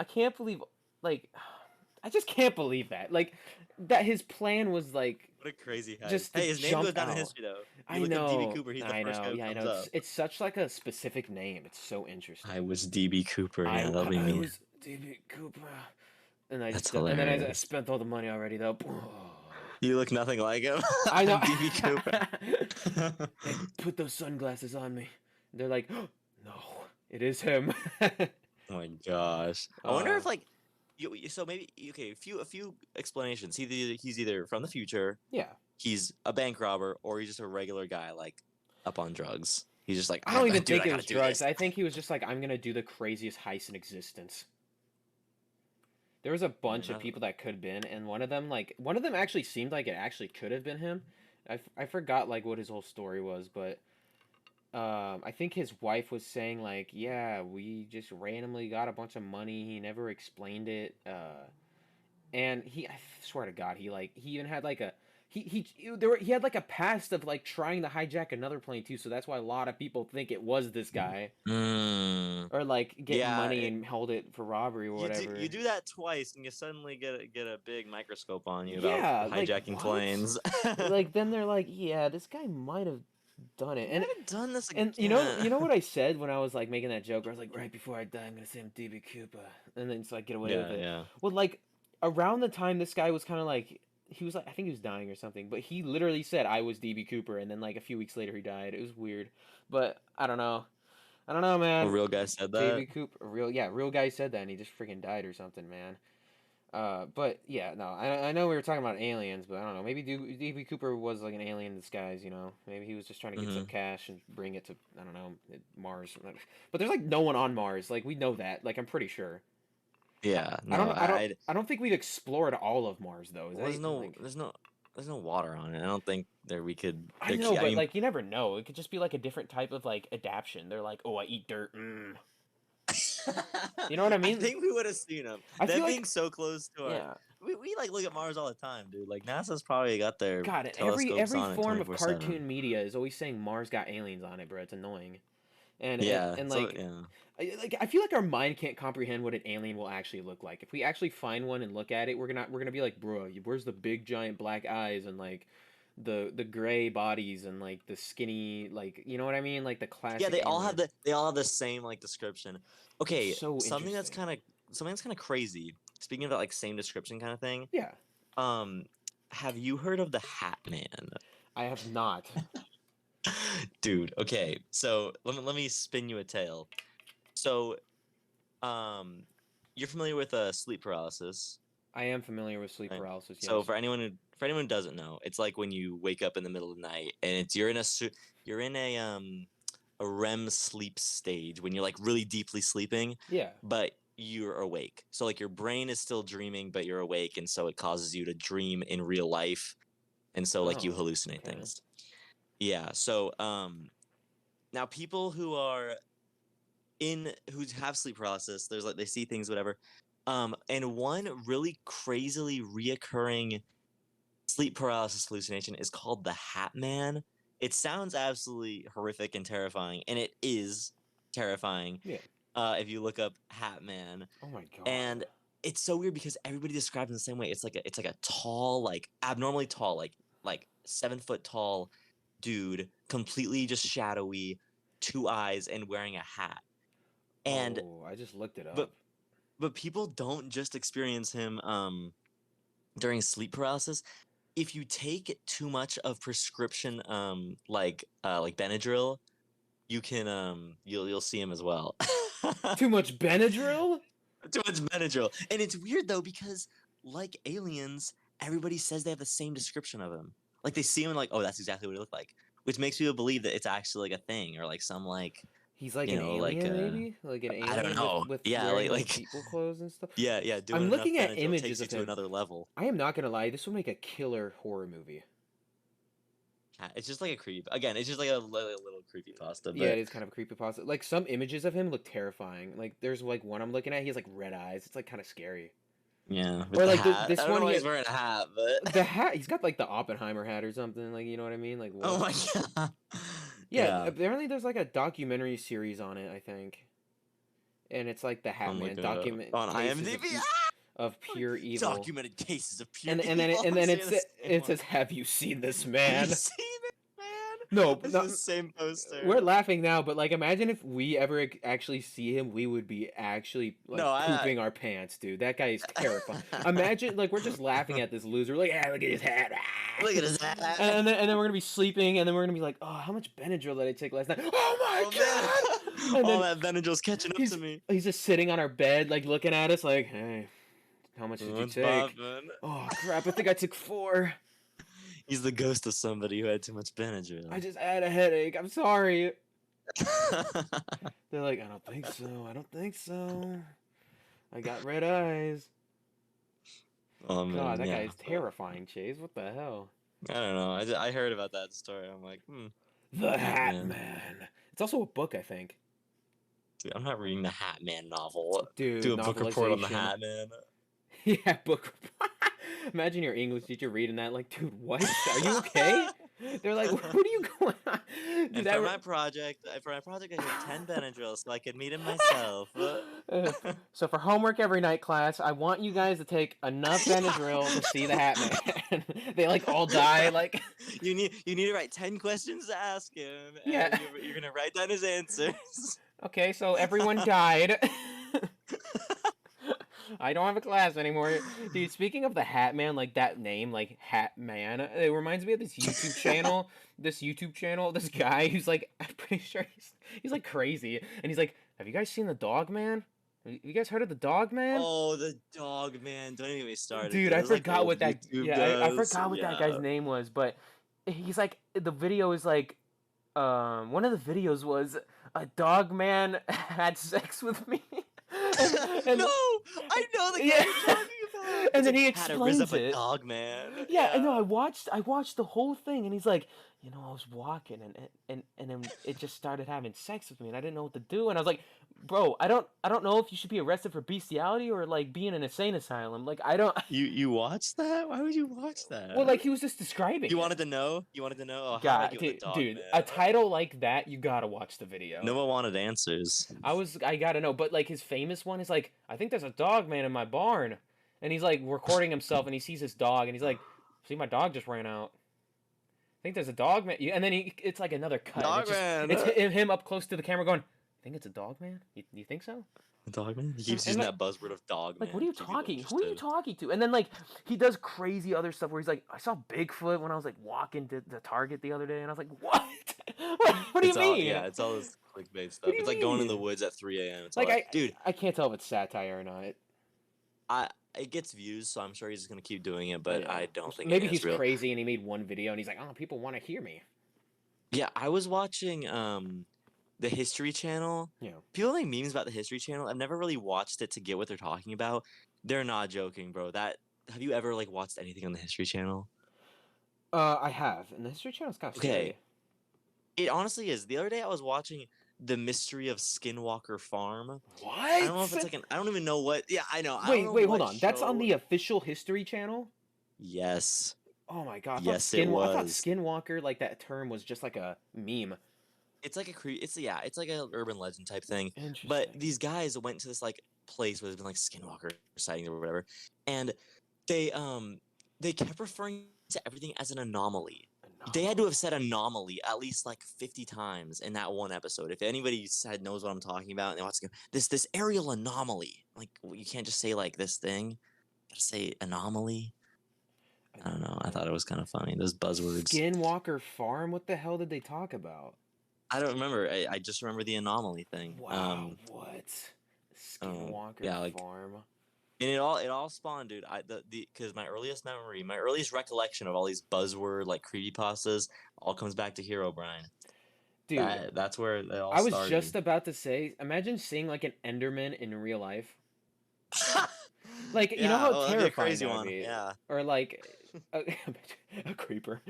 [SPEAKER 1] can't believe like I just can't believe that. Like that his plan was like
[SPEAKER 2] What a crazy heist.
[SPEAKER 1] just to
[SPEAKER 2] Hey, his name goes
[SPEAKER 1] jump
[SPEAKER 2] down in
[SPEAKER 1] out.
[SPEAKER 2] history though. You look up DB Cooper, he's the
[SPEAKER 1] I
[SPEAKER 2] first guy
[SPEAKER 1] know.
[SPEAKER 2] who
[SPEAKER 1] Yeah, I
[SPEAKER 2] comes
[SPEAKER 1] know.
[SPEAKER 2] up.
[SPEAKER 1] It's such like a specific name. It's so
[SPEAKER 2] I
[SPEAKER 1] interesting.
[SPEAKER 2] was DB Cooper. Yeah, that'll be
[SPEAKER 1] I
[SPEAKER 2] me.
[SPEAKER 1] was David Cooper,
[SPEAKER 2] That's
[SPEAKER 1] and then I
[SPEAKER 2] hilarious.
[SPEAKER 1] spent all the money already though.
[SPEAKER 2] You look nothing like him.
[SPEAKER 1] I know.
[SPEAKER 2] I'm DB Cooper.
[SPEAKER 1] Hey, put those sunglasses on me. They're like, no, it is him.
[SPEAKER 2] Oh my gosh. I wonder
[SPEAKER 1] uh,
[SPEAKER 2] if like so maybe okay, a few explanations. He's either from the future,
[SPEAKER 1] yeah.
[SPEAKER 2] he's a bank robber, or he's just a regular guy like up on drugs. He's just like,
[SPEAKER 1] I don't even
[SPEAKER 2] dude,
[SPEAKER 1] think
[SPEAKER 2] I
[SPEAKER 1] it
[SPEAKER 2] gotta
[SPEAKER 1] was
[SPEAKER 2] do
[SPEAKER 1] drugs.
[SPEAKER 2] this.
[SPEAKER 1] I think he was just like, I'm gonna do the craziest heist in existence. There was a
[SPEAKER 2] Yeah,
[SPEAKER 1] bunch of people that could have been, and one of them actually seemed like it actually could have been him. I forgot like what his whole story was, but I think his wife was saying like, yeah, we just randomly got a bunch of money. He never explained it. And I swear to God, he even had like a he had like a past of like trying to hijack another plane too. So that's why a lot of people think it was this guy,
[SPEAKER 2] Mm,
[SPEAKER 1] or like get
[SPEAKER 2] yeah,
[SPEAKER 1] money and hold it for robbery or
[SPEAKER 2] you
[SPEAKER 1] whatever.
[SPEAKER 2] do that twice, and you suddenly get a big microscope on you about
[SPEAKER 1] Yeah, like
[SPEAKER 2] hijacking
[SPEAKER 1] what?
[SPEAKER 2] planes.
[SPEAKER 1] Like then they're like, yeah, this guy might have done it.
[SPEAKER 2] You might have done this
[SPEAKER 1] And
[SPEAKER 2] again.
[SPEAKER 1] you know what I said when I was like making that joke? I was like, right before I die, I'm gonna say I'm DB Cooper, and then so I get away with
[SPEAKER 2] Yeah,
[SPEAKER 1] it.
[SPEAKER 2] yeah.
[SPEAKER 1] Well, like around the time this guy was kind of like he was like I think he was dying or something, but he literally said I was DB Cooper, and then like a few weeks later he died. It was weird, but I don't know,
[SPEAKER 2] A
[SPEAKER 1] man.
[SPEAKER 2] real guy said that.
[SPEAKER 1] DB Cooper, real guy said that, and he just freaking died or something, man. But yeah, no, I know we were talking about aliens, but I don't know. Maybe DB Cooper was like an alien in disguise, you know? Maybe he was just trying to get some
[SPEAKER 2] Hmm.
[SPEAKER 1] cash and bring it to, I don't know, Mars. But there's like no one on Mars. Like we know that. Like I'm pretty sure.
[SPEAKER 2] Yeah, no,
[SPEAKER 1] I don't think we've explored all of Mars though. Is
[SPEAKER 2] well,
[SPEAKER 1] that like
[SPEAKER 2] there's no water on it. I don't think there we could.
[SPEAKER 1] I know,
[SPEAKER 2] I
[SPEAKER 1] but
[SPEAKER 2] mean,
[SPEAKER 1] like you never know. It could just be like a different type of like adaptation. They're like, "Oh, I eat dirt." Mm. You know what I
[SPEAKER 2] I
[SPEAKER 1] mean?
[SPEAKER 2] think we would have seen them.
[SPEAKER 1] I feel
[SPEAKER 2] Them
[SPEAKER 1] like
[SPEAKER 2] being so close to our,
[SPEAKER 1] yeah.
[SPEAKER 2] we like look at Mars all the time, dude. Like NASA's probably got their
[SPEAKER 1] God,
[SPEAKER 2] telescopes
[SPEAKER 1] every
[SPEAKER 2] on it
[SPEAKER 1] form
[SPEAKER 2] twenty
[SPEAKER 1] of
[SPEAKER 2] four seven.
[SPEAKER 1] cartoon media is always saying Mars got aliens on it, bro. It's annoying.
[SPEAKER 2] Yeah,
[SPEAKER 1] And
[SPEAKER 2] so
[SPEAKER 1] like
[SPEAKER 2] yeah.
[SPEAKER 1] I feel like our mind can't comprehend what an alien will actually look like. If we actually find one and look at it, we're gonna be like, bro, where's the big giant black eyes and like the gray bodies and like the skinny like you know what I mean, like the
[SPEAKER 2] Yeah,
[SPEAKER 1] classic alien.
[SPEAKER 2] they all have the same like description.
[SPEAKER 1] It's
[SPEAKER 2] Okay,
[SPEAKER 1] so interesting.
[SPEAKER 2] something that's kind of crazy. Speaking of that like same description kind of thing,
[SPEAKER 1] Yeah,
[SPEAKER 2] um, have you heard of the Hat Man?
[SPEAKER 1] I have not.
[SPEAKER 2] Dude, okay. So let me spin you a tale. So, um, you're familiar with sleep paralysis,
[SPEAKER 1] I am familiar with sleep
[SPEAKER 2] right?
[SPEAKER 1] paralysis.
[SPEAKER 2] So
[SPEAKER 1] Yes.
[SPEAKER 2] for anyone who doesn't know, it's like when you wake up in the middle of the night and you're in a REM sleep stage when you're like really deeply sleeping,
[SPEAKER 1] Yeah.
[SPEAKER 2] but you're awake. So like your brain is still dreaming, but you're awake, and so it causes you to dream in real life, and so like you
[SPEAKER 1] Oh,
[SPEAKER 2] hallucinate
[SPEAKER 1] okay.
[SPEAKER 2] things. Yeah. So now people who have sleep paralysis, there's like they see things, whatever. And one really crazily reoccurring sleep paralysis hallucination is called the Hat Man. It sounds absolutely horrific and terrifying, and it is terrifying.
[SPEAKER 1] Yeah.
[SPEAKER 2] If you look up Hat Man,
[SPEAKER 1] Oh my god.
[SPEAKER 2] and it's so weird because everybody describes it the same way. It's like a tall, like abnormally tall, like 7 foot tall dude, completely just shadowy, two eyes, and wearing a hat. And
[SPEAKER 1] Oh, I just looked it
[SPEAKER 2] but
[SPEAKER 1] up.
[SPEAKER 2] but people don't just experience him during sleep paralysis. If you take too much of prescription like Benadryl, you can you'll see him as well.
[SPEAKER 1] Too much Benadryl?
[SPEAKER 2] Too much Benadryl. And it's weird though because like aliens, everybody says they have the same description of him. Like they see him and like, oh, that's exactly what he looked like, which makes people believe that it's actually like a thing or like some like
[SPEAKER 1] He's like an
[SPEAKER 2] like
[SPEAKER 1] alien, maybe? Like an
[SPEAKER 2] I don't
[SPEAKER 1] alien with
[SPEAKER 2] know. Yeah,
[SPEAKER 1] wearing like
[SPEAKER 2] like
[SPEAKER 1] people clothes and stuff.
[SPEAKER 2] yeah,
[SPEAKER 1] I'm
[SPEAKER 2] doing enough
[SPEAKER 1] looking at
[SPEAKER 2] Benadryl
[SPEAKER 1] images
[SPEAKER 2] takes you
[SPEAKER 1] of
[SPEAKER 2] to
[SPEAKER 1] him.
[SPEAKER 2] another level.
[SPEAKER 1] I am not gonna lie, this will make a killer horror movie.
[SPEAKER 2] It's just like a creep. Again, it's just like a little creepy pasta,
[SPEAKER 1] Yeah, it
[SPEAKER 2] but
[SPEAKER 1] is kind of a creepypasta. Like some images of him look terrifying. Like there's like one I'm looking at, he has like red eyes. It's like kind of scary.
[SPEAKER 2] yeah, with
[SPEAKER 1] Or
[SPEAKER 2] the
[SPEAKER 1] like
[SPEAKER 2] hat. I
[SPEAKER 1] this
[SPEAKER 2] don't know
[SPEAKER 1] one,
[SPEAKER 2] why he's wearing a hat, but
[SPEAKER 1] the hat. He's got like the Oppenheimer hat or something. Like you know what I mean? Like
[SPEAKER 2] oh
[SPEAKER 1] what?
[SPEAKER 2] my god.
[SPEAKER 1] Yeah,
[SPEAKER 2] Yeah,
[SPEAKER 1] apparently there's like a documentary series on it. I think, and it's like the Hat
[SPEAKER 2] I'm
[SPEAKER 1] Man
[SPEAKER 2] looking it up
[SPEAKER 1] document
[SPEAKER 2] on
[SPEAKER 1] cases
[SPEAKER 2] IMDb.
[SPEAKER 1] of pure evil.
[SPEAKER 2] Documented cases of pure
[SPEAKER 1] And then
[SPEAKER 2] evil.
[SPEAKER 1] and
[SPEAKER 2] I'm
[SPEAKER 1] then
[SPEAKER 2] seeing the same
[SPEAKER 1] it
[SPEAKER 2] one.
[SPEAKER 1] says, "Have you seen this
[SPEAKER 2] Have you
[SPEAKER 1] man?"
[SPEAKER 2] seen it, man?
[SPEAKER 1] No,
[SPEAKER 2] It's
[SPEAKER 1] not
[SPEAKER 2] the same
[SPEAKER 1] we're
[SPEAKER 2] poster.
[SPEAKER 1] laughing now, but like imagine if we ever actually see him, we would be actually like
[SPEAKER 2] No,
[SPEAKER 1] pooping our pants, dude. That guy is terrifying. Imagine like we're just laughing at this loser, like, ah, look at his hat. Ah."
[SPEAKER 2] look at his hat.
[SPEAKER 1] And then we're gonna be sleeping, and then we're gonna be like, oh, how much Benadryl did I take last night? Oh my
[SPEAKER 2] Oh
[SPEAKER 1] god!
[SPEAKER 2] man,
[SPEAKER 1] And
[SPEAKER 2] all
[SPEAKER 1] then
[SPEAKER 2] that Benadryl's catching up to me.
[SPEAKER 1] he's just sitting on our bed, like looking at us, like, hey, how much did you
[SPEAKER 2] What's
[SPEAKER 1] take?
[SPEAKER 2] poppin'?
[SPEAKER 1] Oh crap, I think I took 4.
[SPEAKER 2] He's the ghost of somebody who had too much Benadryl.
[SPEAKER 1] I just had a headache. I'm sorry. They're like, I don't think so. I don't think so. I got red eyes.
[SPEAKER 2] Oh
[SPEAKER 1] God,
[SPEAKER 2] man,
[SPEAKER 1] that guy
[SPEAKER 2] yeah.
[SPEAKER 1] is terrifying, Chase. What the hell?
[SPEAKER 2] I don't know. I heard about that story. I'm like,
[SPEAKER 1] The
[SPEAKER 2] Hat
[SPEAKER 1] Hat
[SPEAKER 2] Man.
[SPEAKER 1] Man. It's also a book, I think.
[SPEAKER 2] Dude, I'm not reading the Hat Man novel.
[SPEAKER 1] Dude,
[SPEAKER 2] Do a book report on the
[SPEAKER 1] novelization.
[SPEAKER 2] Hat Man.
[SPEAKER 1] Yeah, book. Imagine your English teacher reading that, like, dude, what? Are you okay? They're like, what are you going on? Dude,
[SPEAKER 2] And for my project, I took 10 Benadryl so I could meet him myself.
[SPEAKER 1] So for homework every night class, I want you guys to take enough Benadryl to see the Hat Man. They like all die. Like
[SPEAKER 2] you need to write 10 questions to ask him,
[SPEAKER 1] yeah.
[SPEAKER 2] and you're gonna write down his answers.
[SPEAKER 1] Okay, so everyone died. I don't have a class anymore. Dude, speaking of the Hat Man, like that name, like Hat Man, it reminds me of this YouTube channel. This guy who's like, I'm pretty sure he's like crazy. And he's like, have you guys seen the Dog Man? Have you guys heard of the Dog Man?
[SPEAKER 2] Oh, the Dog Man! Don't even get me started.
[SPEAKER 1] Dude, I
[SPEAKER 2] There's like
[SPEAKER 1] forgot
[SPEAKER 2] old
[SPEAKER 1] what that
[SPEAKER 2] YouTube
[SPEAKER 1] yeah, I
[SPEAKER 2] does.
[SPEAKER 1] forgot what that guy's
[SPEAKER 2] Yeah.
[SPEAKER 1] name was, but he's like the video is like one of the videos was a dog man had sex with me. and,
[SPEAKER 2] No, I know the guy
[SPEAKER 1] yeah.
[SPEAKER 2] you're talking about.
[SPEAKER 1] And then he
[SPEAKER 2] Had to riz
[SPEAKER 1] explains
[SPEAKER 2] up a
[SPEAKER 1] it.
[SPEAKER 2] Dog Man.
[SPEAKER 1] Yeah, I know. I watched the whole thing, and he's like, you know, I was walking, and then it just started having sex with me, and I didn't know what to do, and I was like, bro, I don't know if you should be arrested for bestiality or like be in an insane asylum. Like I don't.
[SPEAKER 2] You watched that? Why would you watch that?
[SPEAKER 1] Well, like he was just describing.
[SPEAKER 2] You
[SPEAKER 1] it.
[SPEAKER 2] wanted to know? You wanted to know? Oh, how did I
[SPEAKER 1] God,
[SPEAKER 2] get with the Dog
[SPEAKER 1] dude,
[SPEAKER 2] Man?
[SPEAKER 1] a title like that, you gotta watch the video.
[SPEAKER 2] No one wanted answers.
[SPEAKER 1] I gotta know, but like his famous one is like, I think there's a dog man in my barn, and he's like recording himself, and he sees his dog, and he's like, see, my dog just ran out. I think there's a dog man, and then it's like another cut.
[SPEAKER 2] Dog Man.
[SPEAKER 1] It's him up close to the camera going, I think it's a dog man. You think so?
[SPEAKER 2] Dog Man? He keeps
[SPEAKER 1] And
[SPEAKER 2] using
[SPEAKER 1] like-
[SPEAKER 2] that buzzword of Dog Man.
[SPEAKER 1] Like, what are you
[SPEAKER 2] to keep people
[SPEAKER 1] talking? Who are you
[SPEAKER 2] interested.
[SPEAKER 1] talking to? And then like he does crazy other stuff where he's like, I saw Bigfoot when I was like walking to the Target the other day, and I was like, what? What do you
[SPEAKER 2] It's all,
[SPEAKER 1] mean?
[SPEAKER 2] yeah, it's all this clickbait stuff.
[SPEAKER 1] do you
[SPEAKER 2] It's like going in the
[SPEAKER 1] mean?
[SPEAKER 2] woods at 3 a.m. It's
[SPEAKER 1] Like
[SPEAKER 2] all dude,
[SPEAKER 1] I can't tell if it's satire or not.
[SPEAKER 2] it gets views, so I'm sure he's just gonna keep doing it, but
[SPEAKER 1] Yeah.
[SPEAKER 2] I don't think
[SPEAKER 1] Maybe
[SPEAKER 2] it is
[SPEAKER 1] he's
[SPEAKER 2] real.
[SPEAKER 1] crazy and he made one video and he's like, oh, people want to hear me.
[SPEAKER 2] Yeah, I was watching the History Channel.
[SPEAKER 1] Yeah.
[SPEAKER 2] People make memes about the History Channel. I've never really watched it to get what they're talking about. They're not joking, bro. Have you ever like watched anything on the History Channel?
[SPEAKER 1] I have, and the History Channel is kind of
[SPEAKER 2] Okay,
[SPEAKER 1] scary.
[SPEAKER 2] it honestly is. The other day I was watching The Mystery of Skinwalker Farm. I don't know if
[SPEAKER 1] What?
[SPEAKER 2] it's like an. I don't even know what. Yeah, I know. I don't
[SPEAKER 1] Wait,
[SPEAKER 2] know
[SPEAKER 1] wait, hold
[SPEAKER 2] what
[SPEAKER 1] on. That's on
[SPEAKER 2] show.
[SPEAKER 1] the official History Channel?
[SPEAKER 2] Yes,
[SPEAKER 1] Oh my god,
[SPEAKER 2] yes, it
[SPEAKER 1] I thought
[SPEAKER 2] was.
[SPEAKER 1] Skinwalker, like that term was just like a meme.
[SPEAKER 2] It's like it's yeah, it's like an urban legend type thing. But
[SPEAKER 1] Interesting.
[SPEAKER 2] these guys went to this like place where there's been like skinwalker sightings or whatever, and they um they kept referring to everything as an anomaly. They had to have
[SPEAKER 1] Anomaly.
[SPEAKER 2] said anomaly at least like 50 times in that one episode. If anybody said knows what I'm talking about, and they watch this aerial anomaly, like you can't just say like this thing. You gotta say anomaly. I don't know. I thought it was kind of funny. Those buzzwords.
[SPEAKER 1] Skinwalker Farm? What the hell did they talk about?
[SPEAKER 2] I don't remember. I just remember the anomaly thing.
[SPEAKER 1] Wow, what? Skinwalker
[SPEAKER 2] Yeah, like
[SPEAKER 1] Farm.
[SPEAKER 2] and it all spawned, dude. The because my earliest memory, my earliest recollection of all these buzzword like creepypastas all comes back to Hero Brian.
[SPEAKER 1] Dude,
[SPEAKER 2] That's where it all
[SPEAKER 1] I was just
[SPEAKER 2] started.
[SPEAKER 1] about to say, imagine seeing like an Enderman in real life. Like, you know
[SPEAKER 2] Yeah,
[SPEAKER 1] how
[SPEAKER 2] well, that'd be a
[SPEAKER 1] terrifying
[SPEAKER 2] crazy
[SPEAKER 1] that would
[SPEAKER 2] one.
[SPEAKER 1] be?
[SPEAKER 2] Yeah,
[SPEAKER 1] Or like a, a creeper.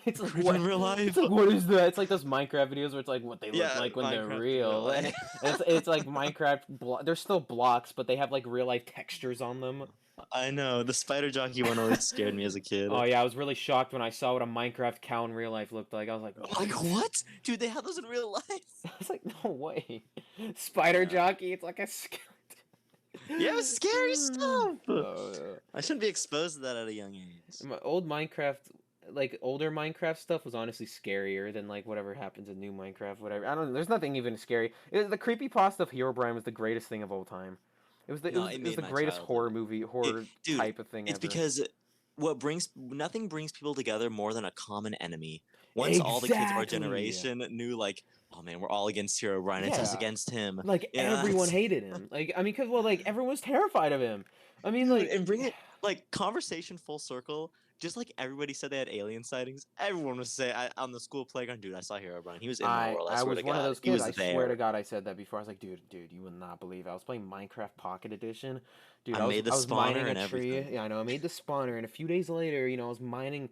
[SPEAKER 1] It's like
[SPEAKER 2] creep in
[SPEAKER 1] what?
[SPEAKER 2] real
[SPEAKER 1] It's
[SPEAKER 2] life.
[SPEAKER 1] like what is that? It's like those Minecraft videos where it's like what they look
[SPEAKER 2] Yeah,
[SPEAKER 1] like when they're
[SPEAKER 2] Minecraft in real
[SPEAKER 1] real, and
[SPEAKER 2] life.
[SPEAKER 1] it's like Minecraft. They're still blocks, but they have like real life textures on them.
[SPEAKER 2] I know the spider jockey one always scared me as a kid.
[SPEAKER 1] Oh yeah, I was really shocked when I saw what a Minecraft cow in real life looked like. I was like,
[SPEAKER 2] Like
[SPEAKER 1] what?
[SPEAKER 2] what, dude? They have those in real life.
[SPEAKER 1] I was like, no way. Spider
[SPEAKER 2] Yeah,
[SPEAKER 1] jockey, it's like a skeleton.
[SPEAKER 2] yeah, it was scary stuff.
[SPEAKER 1] Oh,
[SPEAKER 2] I shouldn't be exposed to that at a young age.
[SPEAKER 1] my old Minecraft, like older Minecraft stuff, was honestly scarier than like whatever happens in new Minecraft. Whatever. I don't know. There's nothing even scary. The creepypasta of Herobrine was the greatest thing of all time.
[SPEAKER 2] No, it
[SPEAKER 1] It was
[SPEAKER 2] made
[SPEAKER 1] the
[SPEAKER 2] my
[SPEAKER 1] greatest horror
[SPEAKER 2] childhood.
[SPEAKER 1] movie,
[SPEAKER 2] It,
[SPEAKER 1] horror
[SPEAKER 2] dude,
[SPEAKER 1] type of thing
[SPEAKER 2] it's
[SPEAKER 1] ever.
[SPEAKER 2] because nothing brings people together more than a common enemy. Once all the kids of our
[SPEAKER 1] Exactly.
[SPEAKER 2] generation knew, like, oh man, we're all against Hero Brian. It's us
[SPEAKER 1] Yeah.
[SPEAKER 2] against him.
[SPEAKER 1] Like
[SPEAKER 2] You know,
[SPEAKER 1] everyone
[SPEAKER 2] that's
[SPEAKER 1] hated him. Like I mean, cause well, like everyone was terrified of him. I mean,
[SPEAKER 2] dude,
[SPEAKER 1] like
[SPEAKER 2] and bring it like conversation full circle. Just like everybody said they had alien sightings, everyone was saying on the school playground, dude, I saw Hero Brian. He was in the world. I
[SPEAKER 1] I
[SPEAKER 2] swear
[SPEAKER 1] was
[SPEAKER 2] to
[SPEAKER 1] one of
[SPEAKER 2] God,
[SPEAKER 1] those
[SPEAKER 2] he
[SPEAKER 1] kids.
[SPEAKER 2] was
[SPEAKER 1] I swear to
[SPEAKER 2] there.
[SPEAKER 1] God, I said that before. I was like, dude, you would not believe it. I was playing Minecraft Pocket Edition, dude.
[SPEAKER 2] I made the
[SPEAKER 1] I was mining
[SPEAKER 2] spawner
[SPEAKER 1] a
[SPEAKER 2] and
[SPEAKER 1] tree.
[SPEAKER 2] everything.
[SPEAKER 1] Yeah, I know. I made the spawner, and a few days later, I was mining.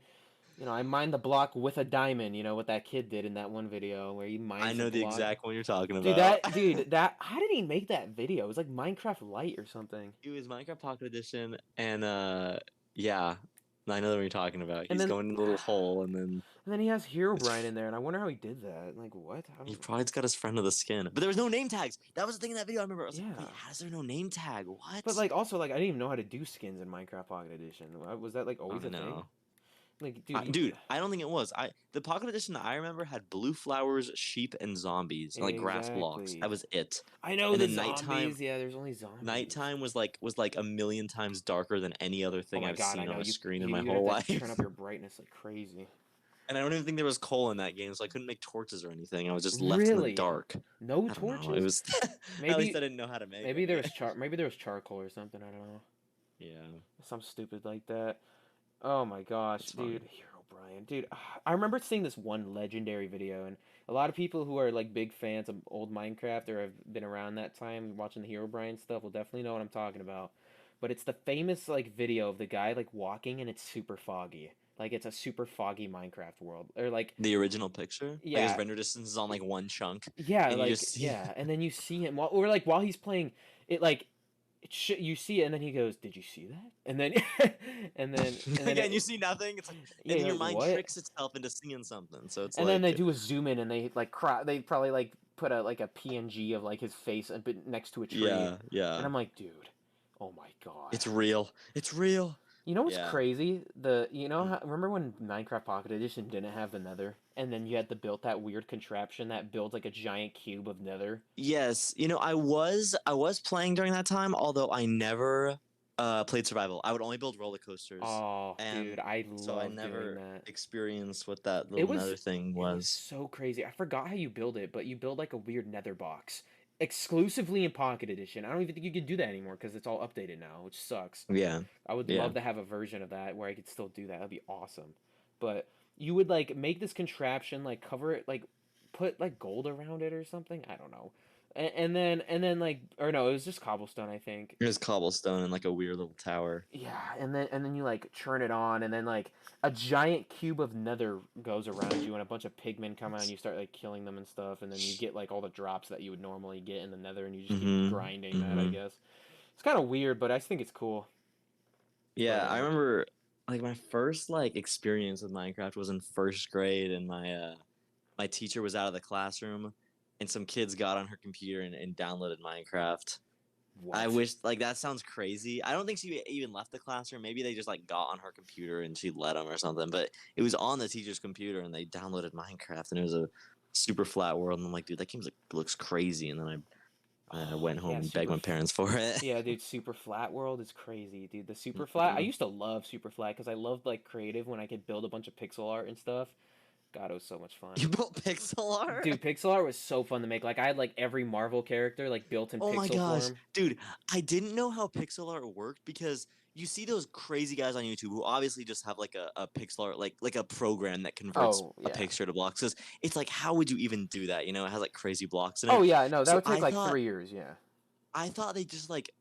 [SPEAKER 1] I mined the block with a diamond. What that kid did in that one video where he
[SPEAKER 2] I
[SPEAKER 1] mines a
[SPEAKER 2] know the
[SPEAKER 1] block.
[SPEAKER 2] exact one you're talking
[SPEAKER 1] Dude,
[SPEAKER 2] about.
[SPEAKER 1] how did he make that video? It was like Minecraft Lite or something.
[SPEAKER 2] It was Minecraft Pocket Edition, and yeah, I know what you're talking about.
[SPEAKER 1] And
[SPEAKER 2] He's
[SPEAKER 1] then,
[SPEAKER 2] going in a little hole, and then
[SPEAKER 1] he has
[SPEAKER 2] it's
[SPEAKER 1] Herobrine in there, and I wonder how he did that. Like, what? I
[SPEAKER 2] he
[SPEAKER 1] don't.
[SPEAKER 2] probably got his friend of the skin, but there was no name tags. That was the thing in that video. I remember. I was like,
[SPEAKER 1] Yeah.
[SPEAKER 2] wait, how is there no name tag?
[SPEAKER 1] But
[SPEAKER 2] What?
[SPEAKER 1] like also like I didn't even know how to do skins in Minecraft Pocket Edition. Was that like
[SPEAKER 2] Oh
[SPEAKER 1] always a thing?
[SPEAKER 2] no,
[SPEAKER 1] Like dude,
[SPEAKER 2] dude, I don't think it was. The Pocket Edition that I remember had blue flowers, sheep, and zombies, and like grass blocks. That
[SPEAKER 1] exactly.
[SPEAKER 2] was it.
[SPEAKER 1] I know
[SPEAKER 2] And
[SPEAKER 1] the
[SPEAKER 2] then nighttime,
[SPEAKER 1] zombies. Yeah, there's only zombies.
[SPEAKER 2] nighttime was like a million times darker than any other
[SPEAKER 1] Oh
[SPEAKER 2] thing
[SPEAKER 1] my
[SPEAKER 2] I've
[SPEAKER 1] god, I
[SPEAKER 2] seen
[SPEAKER 1] know
[SPEAKER 2] on a
[SPEAKER 1] you.
[SPEAKER 2] screen in my
[SPEAKER 1] You'd
[SPEAKER 2] whole
[SPEAKER 1] have to turn
[SPEAKER 2] life.
[SPEAKER 1] up your brightness like crazy.
[SPEAKER 2] And I don't even think there was coal in that game, so I couldn't make torches or anything. I was just left in the
[SPEAKER 1] Really?
[SPEAKER 2] dark.
[SPEAKER 1] No
[SPEAKER 2] I don't know. It
[SPEAKER 1] torches?
[SPEAKER 2] was at least I
[SPEAKER 1] Maybe
[SPEAKER 2] didn't know how to make any.
[SPEAKER 1] maybe there was charcoal or something. I don't know.
[SPEAKER 2] Yeah,
[SPEAKER 1] Something stupid like that. Oh my gosh,
[SPEAKER 2] it's
[SPEAKER 1] dude,
[SPEAKER 2] funny.
[SPEAKER 1] Hero Brian, dude. I remember seeing this one legendary video, and a lot of people who are like big fans of old Minecraft or have been around that time watching the Hero Brian stuff will definitely know what I'm talking about. But it's the famous like video of the guy like walking and it's super foggy. Like it's a super foggy Minecraft world, or like
[SPEAKER 2] The original picture, like his
[SPEAKER 1] yeah,
[SPEAKER 2] render distance is on like one chunk,
[SPEAKER 1] yeah,
[SPEAKER 2] and you just
[SPEAKER 1] like
[SPEAKER 2] see.
[SPEAKER 1] yeah, and then you see him or like while he's playing it, like you see it, and then he goes, "Did you see that?" And then, and then
[SPEAKER 2] Again, you see nothing. It's like,
[SPEAKER 1] yeah,
[SPEAKER 2] and then
[SPEAKER 1] you're
[SPEAKER 2] your
[SPEAKER 1] like
[SPEAKER 2] mind
[SPEAKER 1] what?
[SPEAKER 2] tricks itself into seeing something. So it's
[SPEAKER 1] And then they
[SPEAKER 2] like,
[SPEAKER 1] do a zoom in, and they like they probably like put a like a PNG of like his face a bit next to a tree,
[SPEAKER 2] yeah,
[SPEAKER 1] and
[SPEAKER 2] yeah,
[SPEAKER 1] I'm like, dude, oh my god.
[SPEAKER 2] it's real. It's real.
[SPEAKER 1] You know what's
[SPEAKER 2] Yeah.
[SPEAKER 1] crazy? Remember when Minecraft Pocket Edition didn't have the Nether, and then you had to build that weird contraption that builds like a giant cube of Nether.
[SPEAKER 2] Yes, I was playing during that time, although I never played survival. I would only build roller coasters,
[SPEAKER 1] Oh,
[SPEAKER 2] and
[SPEAKER 1] dude, I
[SPEAKER 2] so I
[SPEAKER 1] love doing
[SPEAKER 2] never
[SPEAKER 1] that.
[SPEAKER 2] experienced what that
[SPEAKER 1] It
[SPEAKER 2] little
[SPEAKER 1] was
[SPEAKER 2] nether thing
[SPEAKER 1] it was
[SPEAKER 2] was.
[SPEAKER 1] so crazy. I forgot how you build it, but you build like a weird nether box exclusively in Pocket Edition. I don't even think you could do that anymore because it's all updated now, which sucks.
[SPEAKER 2] Yeah,
[SPEAKER 1] I would
[SPEAKER 2] yeah,
[SPEAKER 1] love to have a version of that where I could still do that. That'd be awesome. But you would like make this contraption, like cover it, like put like gold around it or something. I don't know. And then like, or no, it was just cobblestone, I think.
[SPEAKER 2] There's cobblestone and like a weird little tower.
[SPEAKER 1] Yeah, and then you like turn it on, and then like a giant cube of nether goes around you, and a bunch of pigmen come out, and you start like killing them and stuff, and then you get like all the drops that you would normally get in the nether, and you just keep
[SPEAKER 2] Mm-hmm.
[SPEAKER 1] grinding that, I
[SPEAKER 2] Mm-hmm.
[SPEAKER 1] guess. It's kind of weird, but I think it's cool.
[SPEAKER 2] Yeah,
[SPEAKER 1] But
[SPEAKER 2] I remember like my first like experience with Minecraft was in first grade, and my teacher was out of the classroom, and some kids got on her computer and downloaded Minecraft. I
[SPEAKER 1] what?
[SPEAKER 2] wish like that sounds crazy. I don't think she even left the classroom. Maybe they just like got on her computer and she let them or something. But it was on the teacher's computer and they downloaded Minecraft and it was a super flat world. And I'm like, dude, that game like, looks crazy. And then I
[SPEAKER 1] Oh,
[SPEAKER 2] went home
[SPEAKER 1] yeah,
[SPEAKER 2] and begged my parents for it.
[SPEAKER 1] yeah, dude, super flat world is crazy, dude. The super flat, I used to love super flat because I loved like creative when I could build a bunch of pixel art and stuff. God, it was so much fun.
[SPEAKER 2] You built pixel art?
[SPEAKER 1] Dude, pixel art was so fun to make. Like I had like every Marvel character like built in
[SPEAKER 2] Oh my
[SPEAKER 1] pixel
[SPEAKER 2] gosh,
[SPEAKER 1] form.
[SPEAKER 2] dude, I didn't know how pixel art worked because you see those crazy guys on YouTube who obviously just have like a pixel art like a program that converts
[SPEAKER 1] Oh,
[SPEAKER 2] a
[SPEAKER 1] yeah.
[SPEAKER 2] picture to blocks. 'Cause it's like how would you even do that? You know, it has like crazy blocks in
[SPEAKER 1] Oh,
[SPEAKER 2] it.
[SPEAKER 1] yeah, no, that
[SPEAKER 2] So
[SPEAKER 1] would take like 3 years, yeah.
[SPEAKER 2] I thought they just like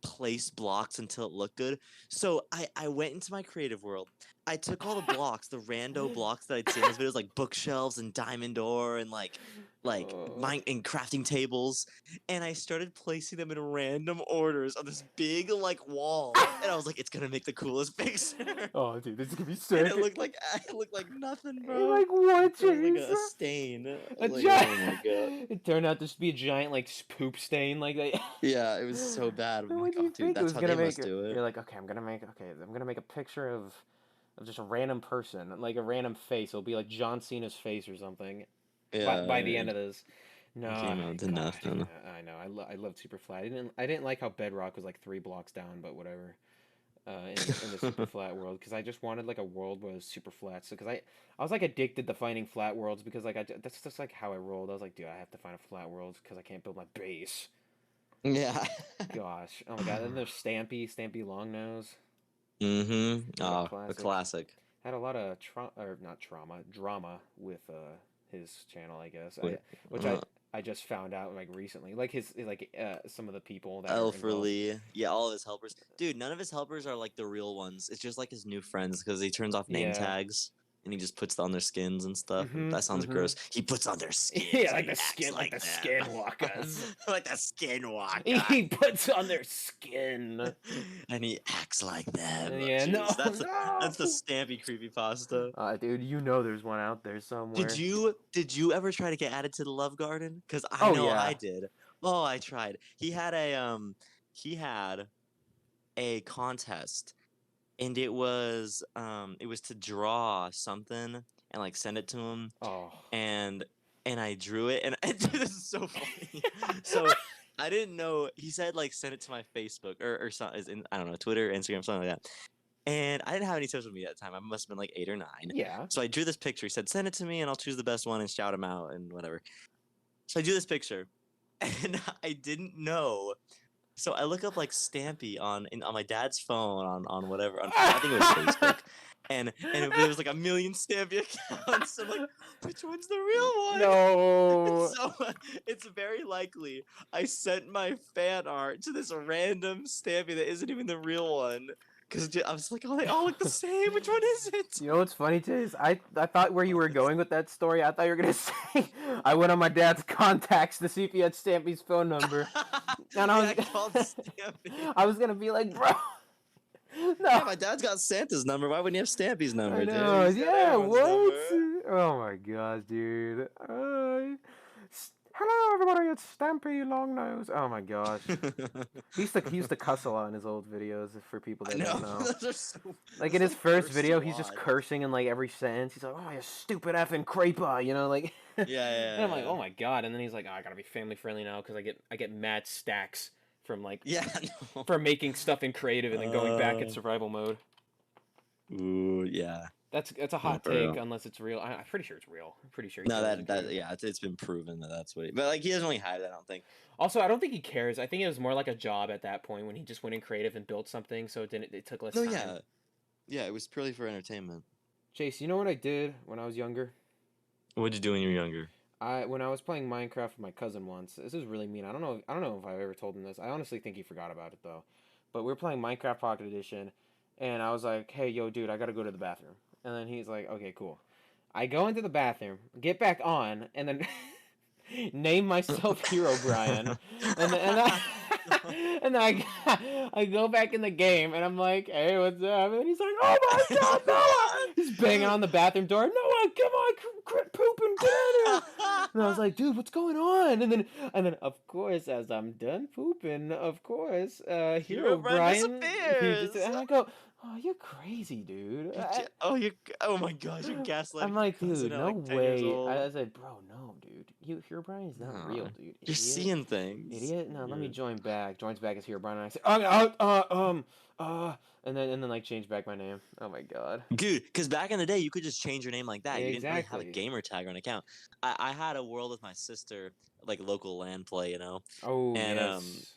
[SPEAKER 2] placed blocks until it looked good. So I went into my creative world. I took all the blocks, the rando blocks that I'd seen in those videos, like bookshelves and diamond door and like
[SPEAKER 1] Oh.
[SPEAKER 2] mine and crafting tables, and I started placing them in random orders on this big like wall. And I was like, it's gonna make the coolest picture.
[SPEAKER 1] Oh, dude, this is gonna be
[SPEAKER 2] And
[SPEAKER 1] sick.
[SPEAKER 2] it looked like nothing,
[SPEAKER 1] You're
[SPEAKER 2] bro.
[SPEAKER 1] like, what,
[SPEAKER 2] It was like
[SPEAKER 1] James?
[SPEAKER 2] a stain. I
[SPEAKER 1] A
[SPEAKER 2] was like,
[SPEAKER 1] giant.
[SPEAKER 2] oh my god.
[SPEAKER 1] It turned out to just be a giant like poop stain, like that.
[SPEAKER 2] Yeah, it was so bad. I'm
[SPEAKER 1] What
[SPEAKER 2] like,
[SPEAKER 1] do
[SPEAKER 2] oh
[SPEAKER 1] you
[SPEAKER 2] dude,
[SPEAKER 1] think it
[SPEAKER 2] that's
[SPEAKER 1] was
[SPEAKER 2] how
[SPEAKER 1] gonna
[SPEAKER 2] they
[SPEAKER 1] make?
[SPEAKER 2] must do it.
[SPEAKER 1] You're like, okay, I'm gonna make a picture of just a random person, like a random face. It'll be like John Cena's face or something. By the
[SPEAKER 2] Yeah,
[SPEAKER 1] end of this,
[SPEAKER 2] it
[SPEAKER 1] no,
[SPEAKER 2] came out to
[SPEAKER 1] gosh,
[SPEAKER 2] nothing.
[SPEAKER 1] I know. I loved Super Flat. I didn't like how Bedrock was like 3 blocks down, but whatever. In the super flat world, because I just wanted like a world where it was super flat. So because I was like addicted to finding flat worlds because like that's just like how I rolled. I was like, dude, I have to find a flat world because I can't build my base.
[SPEAKER 2] Yeah.
[SPEAKER 1] Gosh, oh my god. And there's Stampy Longnose.
[SPEAKER 2] Mm-hmm.
[SPEAKER 1] What a
[SPEAKER 2] Oh, a
[SPEAKER 1] classic.
[SPEAKER 2] classic.
[SPEAKER 1] Had a lot of or not trauma, drama with his channel, I guess.
[SPEAKER 2] Wait,
[SPEAKER 1] Which
[SPEAKER 2] uh,
[SPEAKER 1] I just found out like recently. Like his like some of the people that are involved.
[SPEAKER 2] Elferly. Yeah, all of his helpers. Dude, none of his helpers are like the real ones. It's just like his new friends because he turns off name
[SPEAKER 1] Yeah.
[SPEAKER 2] tags and he just puts on their skins and stuff.
[SPEAKER 1] Mhm.
[SPEAKER 2] That sounds
[SPEAKER 1] Mhm.
[SPEAKER 2] gross. He puts on their skins
[SPEAKER 1] Yeah,
[SPEAKER 2] and
[SPEAKER 1] like
[SPEAKER 2] he
[SPEAKER 1] the
[SPEAKER 2] acts
[SPEAKER 1] skin, like
[SPEAKER 2] like
[SPEAKER 1] the
[SPEAKER 2] them.
[SPEAKER 1] skinwalkers.
[SPEAKER 2] Like the skinwalker.
[SPEAKER 1] He puts on their skin.
[SPEAKER 2] And he acts like them.
[SPEAKER 1] Yeah, no,
[SPEAKER 2] Jeez, that's the
[SPEAKER 1] no.
[SPEAKER 2] Stampy creepypasta.
[SPEAKER 1] Dude, you know there's one out there somewhere.
[SPEAKER 2] Did you ever try to get added to the Love Garden? Because I
[SPEAKER 1] Oh
[SPEAKER 2] know
[SPEAKER 1] yeah.
[SPEAKER 2] I did. Oh, I tried. He had a contest, and it was to draw something and like send it to him,
[SPEAKER 1] Oh.
[SPEAKER 2] and I drew it, and this is so funny. So I didn't know he said like send it to my Facebook or something. I don't know, Twitter, Instagram, something like that. And I didn't have any social media at the time. I must have been like 8 or 9.
[SPEAKER 1] Yeah.
[SPEAKER 2] So I drew this picture. He said, send it to me and I'll choose the best one and shout him out and whatever. So I drew this picture and I didn't know. So I look up like Stampy on my dad's phone on whatever. I think it was Facebook. And there was like a million Stampy accounts. I'm like, which one's the real one?
[SPEAKER 1] No.
[SPEAKER 2] So it's very likely I sent my fan art to this random Stampy that isn't even the real one. Because I was like, oh, they all look the same. Which one is it?
[SPEAKER 1] You know what's funny, Chase? I thought where you were going with that story, I thought you were gonna say I went on my dad's contacts to see if he had Stampy's phone number. And I
[SPEAKER 2] Yeah,
[SPEAKER 1] was
[SPEAKER 2] I called Stampy.
[SPEAKER 1] I was gonna be like, bro.
[SPEAKER 2] Yeah,
[SPEAKER 1] No.
[SPEAKER 2] my dad's got Santa's number. Why wouldn't he have Stampy's number,
[SPEAKER 1] I
[SPEAKER 2] dude?
[SPEAKER 1] know.
[SPEAKER 2] He's got
[SPEAKER 1] Yeah,
[SPEAKER 2] everyone's
[SPEAKER 1] what?
[SPEAKER 2] number.
[SPEAKER 1] Oh my gosh, dude. Hello, everybody. It's Stampy Longnose. Oh my gosh. He used to cuss a lot in his old videos. For people
[SPEAKER 2] I
[SPEAKER 1] that
[SPEAKER 2] know.
[SPEAKER 1] don't know,
[SPEAKER 2] Those are so.
[SPEAKER 1] like
[SPEAKER 2] Those,
[SPEAKER 1] in his
[SPEAKER 2] like,
[SPEAKER 1] first
[SPEAKER 2] curse
[SPEAKER 1] video, he's just
[SPEAKER 2] squad.
[SPEAKER 1] cursing in like every sentence. He's like, "Oh, you stupid effing creeper," you know, like.
[SPEAKER 2] Yeah,
[SPEAKER 1] And I'm like,
[SPEAKER 2] yeah.
[SPEAKER 1] "Oh my god!" And then he's like, oh, "I gotta be family friendly now because I get mad stacks from like
[SPEAKER 2] Yeah, no.
[SPEAKER 1] for making stuff in creative and then going back in
[SPEAKER 2] Uh,
[SPEAKER 1] survival mode."
[SPEAKER 2] Ooh, yeah.
[SPEAKER 1] That's a
[SPEAKER 2] No,
[SPEAKER 1] hot
[SPEAKER 2] for
[SPEAKER 1] take
[SPEAKER 2] real.
[SPEAKER 1] unless it's real. I'm pretty sure it's real. I'm pretty sure he
[SPEAKER 2] No,
[SPEAKER 1] tells the
[SPEAKER 2] that
[SPEAKER 1] truth.
[SPEAKER 2] yeah, it's been proven that that's what. But like he doesn't really hide it. I don't think.
[SPEAKER 1] Also, I don't think he cares. I think it was more like a job at that point when he just went in creative and built something, so it took less
[SPEAKER 2] No,
[SPEAKER 1] time.
[SPEAKER 2] yeah, yeah. It was purely for entertainment.
[SPEAKER 1] Chase, you know what I did when I was younger?
[SPEAKER 2] What'd you do when you were younger?
[SPEAKER 1] when I was playing Minecraft with my cousin once, this is really mean. I don't know if I've ever told him this. I honestly think he forgot about it though. But we were playing Minecraft Pocket Edition, and I was like, "Hey, yo, dude, I gotta go to the bathroom." And then he's like, "Okay, cool." I go into the bathroom, get back on, and then name myself Hero Brian, and then I go back in the game, and I'm like, "Hey, what's up?" And he's like, "Oh my God, Noah!" He's banging on the bathroom door. Noah, come on, quit pooping, get out of here! And I was like, "Dude, what's going on?" And then of course, as I'm done pooping, of course, Hero
[SPEAKER 2] Herobrine
[SPEAKER 1] Brian, he just
[SPEAKER 2] disappears.
[SPEAKER 1] and I go, "Oh, you're crazy, dude."
[SPEAKER 2] Oh my gosh, you're
[SPEAKER 1] I'm
[SPEAKER 2] gaslighting your
[SPEAKER 1] like,
[SPEAKER 2] cousin
[SPEAKER 1] dude,
[SPEAKER 2] at
[SPEAKER 1] no
[SPEAKER 2] like 10 years
[SPEAKER 1] way.
[SPEAKER 2] old.
[SPEAKER 1] I said, bro, no, dude. Hero Brian is not real,
[SPEAKER 2] No,
[SPEAKER 1] dude.
[SPEAKER 2] you're
[SPEAKER 1] Idiot.
[SPEAKER 2] seeing things.
[SPEAKER 1] Idiot. No, let me
[SPEAKER 2] You're...
[SPEAKER 1] join back. Joins back as Hero Brian, and I say, and then like change back my name. Oh my god.
[SPEAKER 2] Dude, because back in the day, you could just change your name like that. You didn't really have a
[SPEAKER 1] Exactly.
[SPEAKER 2] gamer tag or an account. I had a world with my sister, like local LAN play,
[SPEAKER 1] Oh
[SPEAKER 2] and
[SPEAKER 1] yes.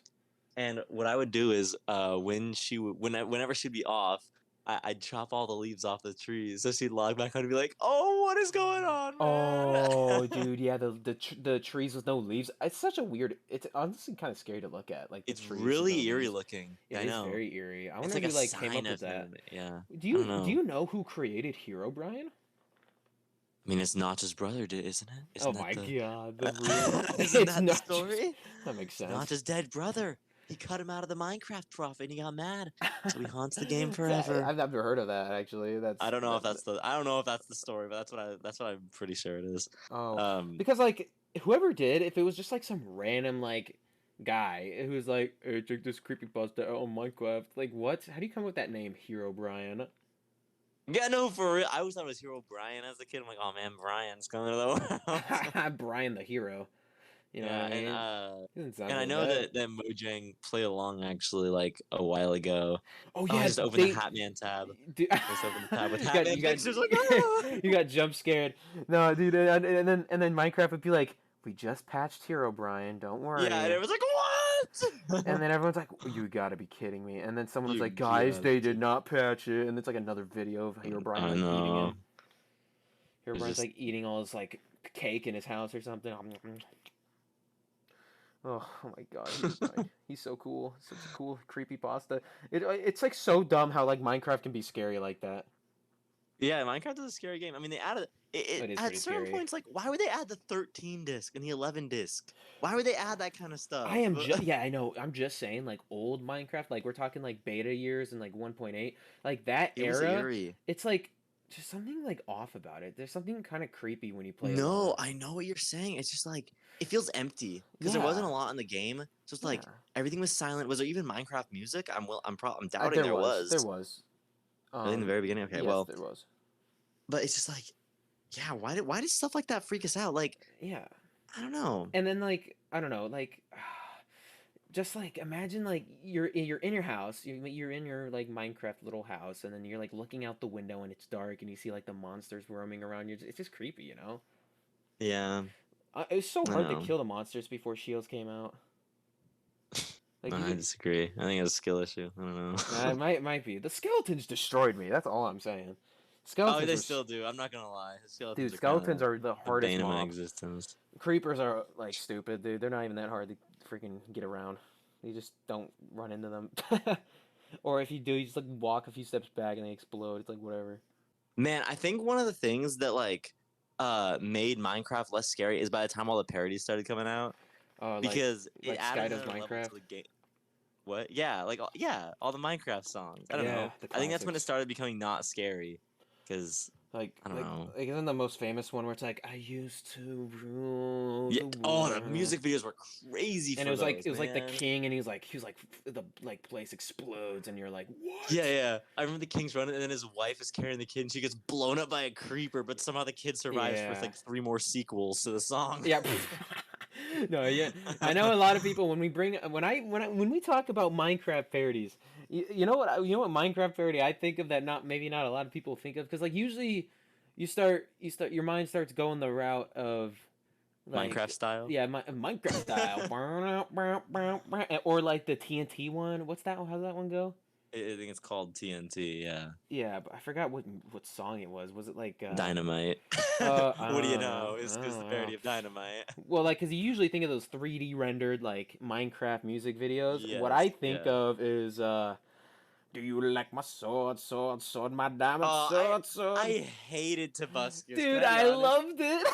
[SPEAKER 2] and what I would do is when whenever she'd be off, I'd chop all the leaves off the trees, so she'd log back on and be like, "Oh, what is going on, man?"
[SPEAKER 1] Oh, dude, yeah, the trees with no leaves. It's such a weird. It's honestly kind of scary to look at, like the
[SPEAKER 2] It's
[SPEAKER 1] trees with no
[SPEAKER 2] really eerie
[SPEAKER 1] leaves.
[SPEAKER 2] looking.
[SPEAKER 1] It
[SPEAKER 2] I
[SPEAKER 1] is
[SPEAKER 2] know.
[SPEAKER 1] very eerie. I
[SPEAKER 2] It's
[SPEAKER 1] wonder
[SPEAKER 2] like a
[SPEAKER 1] who like came
[SPEAKER 2] sign
[SPEAKER 1] up with
[SPEAKER 2] of
[SPEAKER 1] that.
[SPEAKER 2] him. Yeah.
[SPEAKER 1] Do
[SPEAKER 2] I don't
[SPEAKER 1] you do
[SPEAKER 2] know.
[SPEAKER 1] you know who created Hero Brian?
[SPEAKER 2] I mean, it's not his brother, isn't it?
[SPEAKER 1] Oh
[SPEAKER 2] Isn't that
[SPEAKER 1] my
[SPEAKER 2] the
[SPEAKER 1] god, the real.
[SPEAKER 2] isn't
[SPEAKER 1] It's
[SPEAKER 2] that the
[SPEAKER 1] not just.
[SPEAKER 2] story?
[SPEAKER 1] That makes
[SPEAKER 2] It's not
[SPEAKER 1] sense.
[SPEAKER 2] his dead brother. He cut him out of the Minecraft profit and he got mad. So he haunts the game
[SPEAKER 1] That,
[SPEAKER 2] forever.
[SPEAKER 1] I've never heard of that actually.
[SPEAKER 2] I don't know if that's the story, but that's what I'm pretty sure it is.
[SPEAKER 1] Oh,
[SPEAKER 2] Um
[SPEAKER 1] because like whoever did, if it was just like some random like guy who's like, "Hey, check this creepypasta out on Minecraft." Like, what? How do you come up with that name, Hero Brian?
[SPEAKER 2] yeah, no, for real. I always thought it was Hero Brian as a kid. I'm like, oh man, Brian's coming to the world.
[SPEAKER 1] Brian the hero. You know what I
[SPEAKER 2] Yeah,
[SPEAKER 1] mean? He doesn't sound
[SPEAKER 2] and I
[SPEAKER 1] so
[SPEAKER 2] know
[SPEAKER 1] bad.
[SPEAKER 2] that Mojang played along actually like a while ago.
[SPEAKER 1] Oh
[SPEAKER 2] Oh, I
[SPEAKER 1] yeah,
[SPEAKER 2] just opened the
[SPEAKER 1] they.
[SPEAKER 2] Hatman tab.
[SPEAKER 1] Dude,
[SPEAKER 2] I just opened the tab with
[SPEAKER 1] you
[SPEAKER 2] Hatman
[SPEAKER 1] got
[SPEAKER 2] pictures. Like, ah!
[SPEAKER 1] you got jump scared. No, dude, and then Minecraft would be like, "We just patched Hero Brian. Don't
[SPEAKER 2] Yeah, and
[SPEAKER 1] worry."
[SPEAKER 2] it was like,
[SPEAKER 1] And
[SPEAKER 2] what?
[SPEAKER 1] then everyone's like, "You gotta be kidding me!" And then someone was
[SPEAKER 2] You
[SPEAKER 1] like, "Guys,
[SPEAKER 2] gotta be
[SPEAKER 1] they did
[SPEAKER 2] kidding.
[SPEAKER 1] not patch it." And it's like another video of Hero Brian
[SPEAKER 2] I
[SPEAKER 1] like eating
[SPEAKER 2] know.
[SPEAKER 1] it. Hero
[SPEAKER 2] It's
[SPEAKER 1] Brian's
[SPEAKER 2] just
[SPEAKER 1] like eating all his like cake in his house or something. Oh my god, Hero Brian. He's so cool. Such a cool creepy pasta. It's like so dumb how like Minecraft can be scary like that.
[SPEAKER 2] yeah, Minecraft is a scary game. I mean, they added it
[SPEAKER 1] It is
[SPEAKER 2] at
[SPEAKER 1] pretty
[SPEAKER 2] certain
[SPEAKER 1] scary.
[SPEAKER 2] points. Like, why would they add the 13 disc and the 11 disc? Why would they add that kind of
[SPEAKER 1] I
[SPEAKER 2] stuff?
[SPEAKER 1] am just yeah, I know. I'm just saying like old Minecraft, like we're talking like beta years and like 1.8, like that
[SPEAKER 2] It was
[SPEAKER 1] era,
[SPEAKER 2] eerie.
[SPEAKER 1] it's like just something like off about it. There's something kind of creepy when you play it
[SPEAKER 2] No,
[SPEAKER 1] now.
[SPEAKER 2] I know what you're saying. It's just like it feels empty because there wasn't
[SPEAKER 1] Yeah.
[SPEAKER 2] a lot in the game. So it's like
[SPEAKER 1] Yeah.
[SPEAKER 2] everything was silent. Was there even Minecraft music? I'm doubting
[SPEAKER 1] There
[SPEAKER 2] there
[SPEAKER 1] was. There
[SPEAKER 2] was.
[SPEAKER 1] was.
[SPEAKER 2] Really in the very beginning. Okay,
[SPEAKER 1] Yes,
[SPEAKER 2] well,
[SPEAKER 1] there was.
[SPEAKER 2] but it's just like, yeah, why did stuff like that freak us out? Like,
[SPEAKER 1] Yeah.
[SPEAKER 2] I don't know.
[SPEAKER 1] And then like I don't know, like just like imagine like you're in your house, you're in your like Minecraft little house, and then you're like looking out the window and it's dark and you see like the monsters roaming around you. It's just creepy, you know.
[SPEAKER 2] Yeah,
[SPEAKER 1] It was so
[SPEAKER 2] I
[SPEAKER 1] hard to
[SPEAKER 2] know.
[SPEAKER 1] kill the monsters before Shields came out. Like
[SPEAKER 2] No,
[SPEAKER 1] you
[SPEAKER 2] I
[SPEAKER 1] could,
[SPEAKER 2] disagree. I think it's a skill issue. I don't know.
[SPEAKER 1] it might be the skeletons destroyed me. That's all I'm saying.
[SPEAKER 2] Oh,
[SPEAKER 1] Skeletons
[SPEAKER 2] they
[SPEAKER 1] were,
[SPEAKER 2] still do. I'm not gonna lie. The
[SPEAKER 1] dude.
[SPEAKER 2] skeletons are kind
[SPEAKER 1] Skeletons
[SPEAKER 2] of
[SPEAKER 1] are the
[SPEAKER 2] the
[SPEAKER 1] hardest
[SPEAKER 2] bane of my
[SPEAKER 1] mob.
[SPEAKER 2] existence.
[SPEAKER 1] Creepers are like stupid, dude. They're not even that hard to freaking get around. You just don't run into them. Or if you do, you just like walk a few steps back and they explode. It's like whatever.
[SPEAKER 2] Man, I think one of the things that like made Minecraft less scary is by the time all the parodies started coming out
[SPEAKER 1] Like
[SPEAKER 2] because it
[SPEAKER 1] Sky
[SPEAKER 2] added
[SPEAKER 1] does
[SPEAKER 2] another level
[SPEAKER 1] Minecraft.
[SPEAKER 2] to the game. What? Yeah, like yeah, all the Minecraft songs. I don't
[SPEAKER 1] Yeah,
[SPEAKER 2] know.
[SPEAKER 1] the
[SPEAKER 2] I think that's when it
[SPEAKER 1] classics.
[SPEAKER 2] started becoming not scary because
[SPEAKER 1] Like
[SPEAKER 2] I don't
[SPEAKER 1] like
[SPEAKER 2] know.
[SPEAKER 1] like isn't the most famous one where it's like I used to rule
[SPEAKER 2] Yeah.
[SPEAKER 1] the
[SPEAKER 2] Oh, the
[SPEAKER 1] world.
[SPEAKER 2] music videos were crazy
[SPEAKER 1] And it
[SPEAKER 2] for
[SPEAKER 1] was like
[SPEAKER 2] those,
[SPEAKER 1] the
[SPEAKER 2] man.
[SPEAKER 1] king, and he was like the like place explodes, and you're like, what?
[SPEAKER 2] Yeah, yeah. I remember the king's running, and then his wife is carrying the kid, and she gets blown up by a creeper, but somehow the kid survives for
[SPEAKER 1] Yeah,
[SPEAKER 2] like 3 more sequels to the song.
[SPEAKER 1] yeah. No, yeah. I know a lot of people when we bring when we talk about Minecraft parodies. You know what Minecraft parody I think of that not maybe not a lot of people think of because like usually you start your mind starts going the route of
[SPEAKER 2] Minecraft
[SPEAKER 1] like
[SPEAKER 2] style.
[SPEAKER 1] yeah Minecraft style or like the TNT one. What's that one? How's that one go?
[SPEAKER 2] I think it's called TNT. Yeah,
[SPEAKER 1] Yeah, but I forgot what song it was. Was it like
[SPEAKER 2] Dynamite.
[SPEAKER 1] I
[SPEAKER 2] What do you
[SPEAKER 1] don't
[SPEAKER 2] know?
[SPEAKER 1] I
[SPEAKER 2] It's the
[SPEAKER 1] don't know.
[SPEAKER 2] parody of Dynamite.
[SPEAKER 1] Well, like, cause you usually think of those 3D rendered like Minecraft music videos. What I
[SPEAKER 2] Yes,
[SPEAKER 1] think
[SPEAKER 2] yeah.
[SPEAKER 1] of is do you like my sword, sword, sword, my diamond
[SPEAKER 2] Oh,
[SPEAKER 1] sword, sword?
[SPEAKER 2] I hated Tobuscus. Can
[SPEAKER 1] Dude,
[SPEAKER 2] I be
[SPEAKER 1] I
[SPEAKER 2] honest?
[SPEAKER 1] loved it.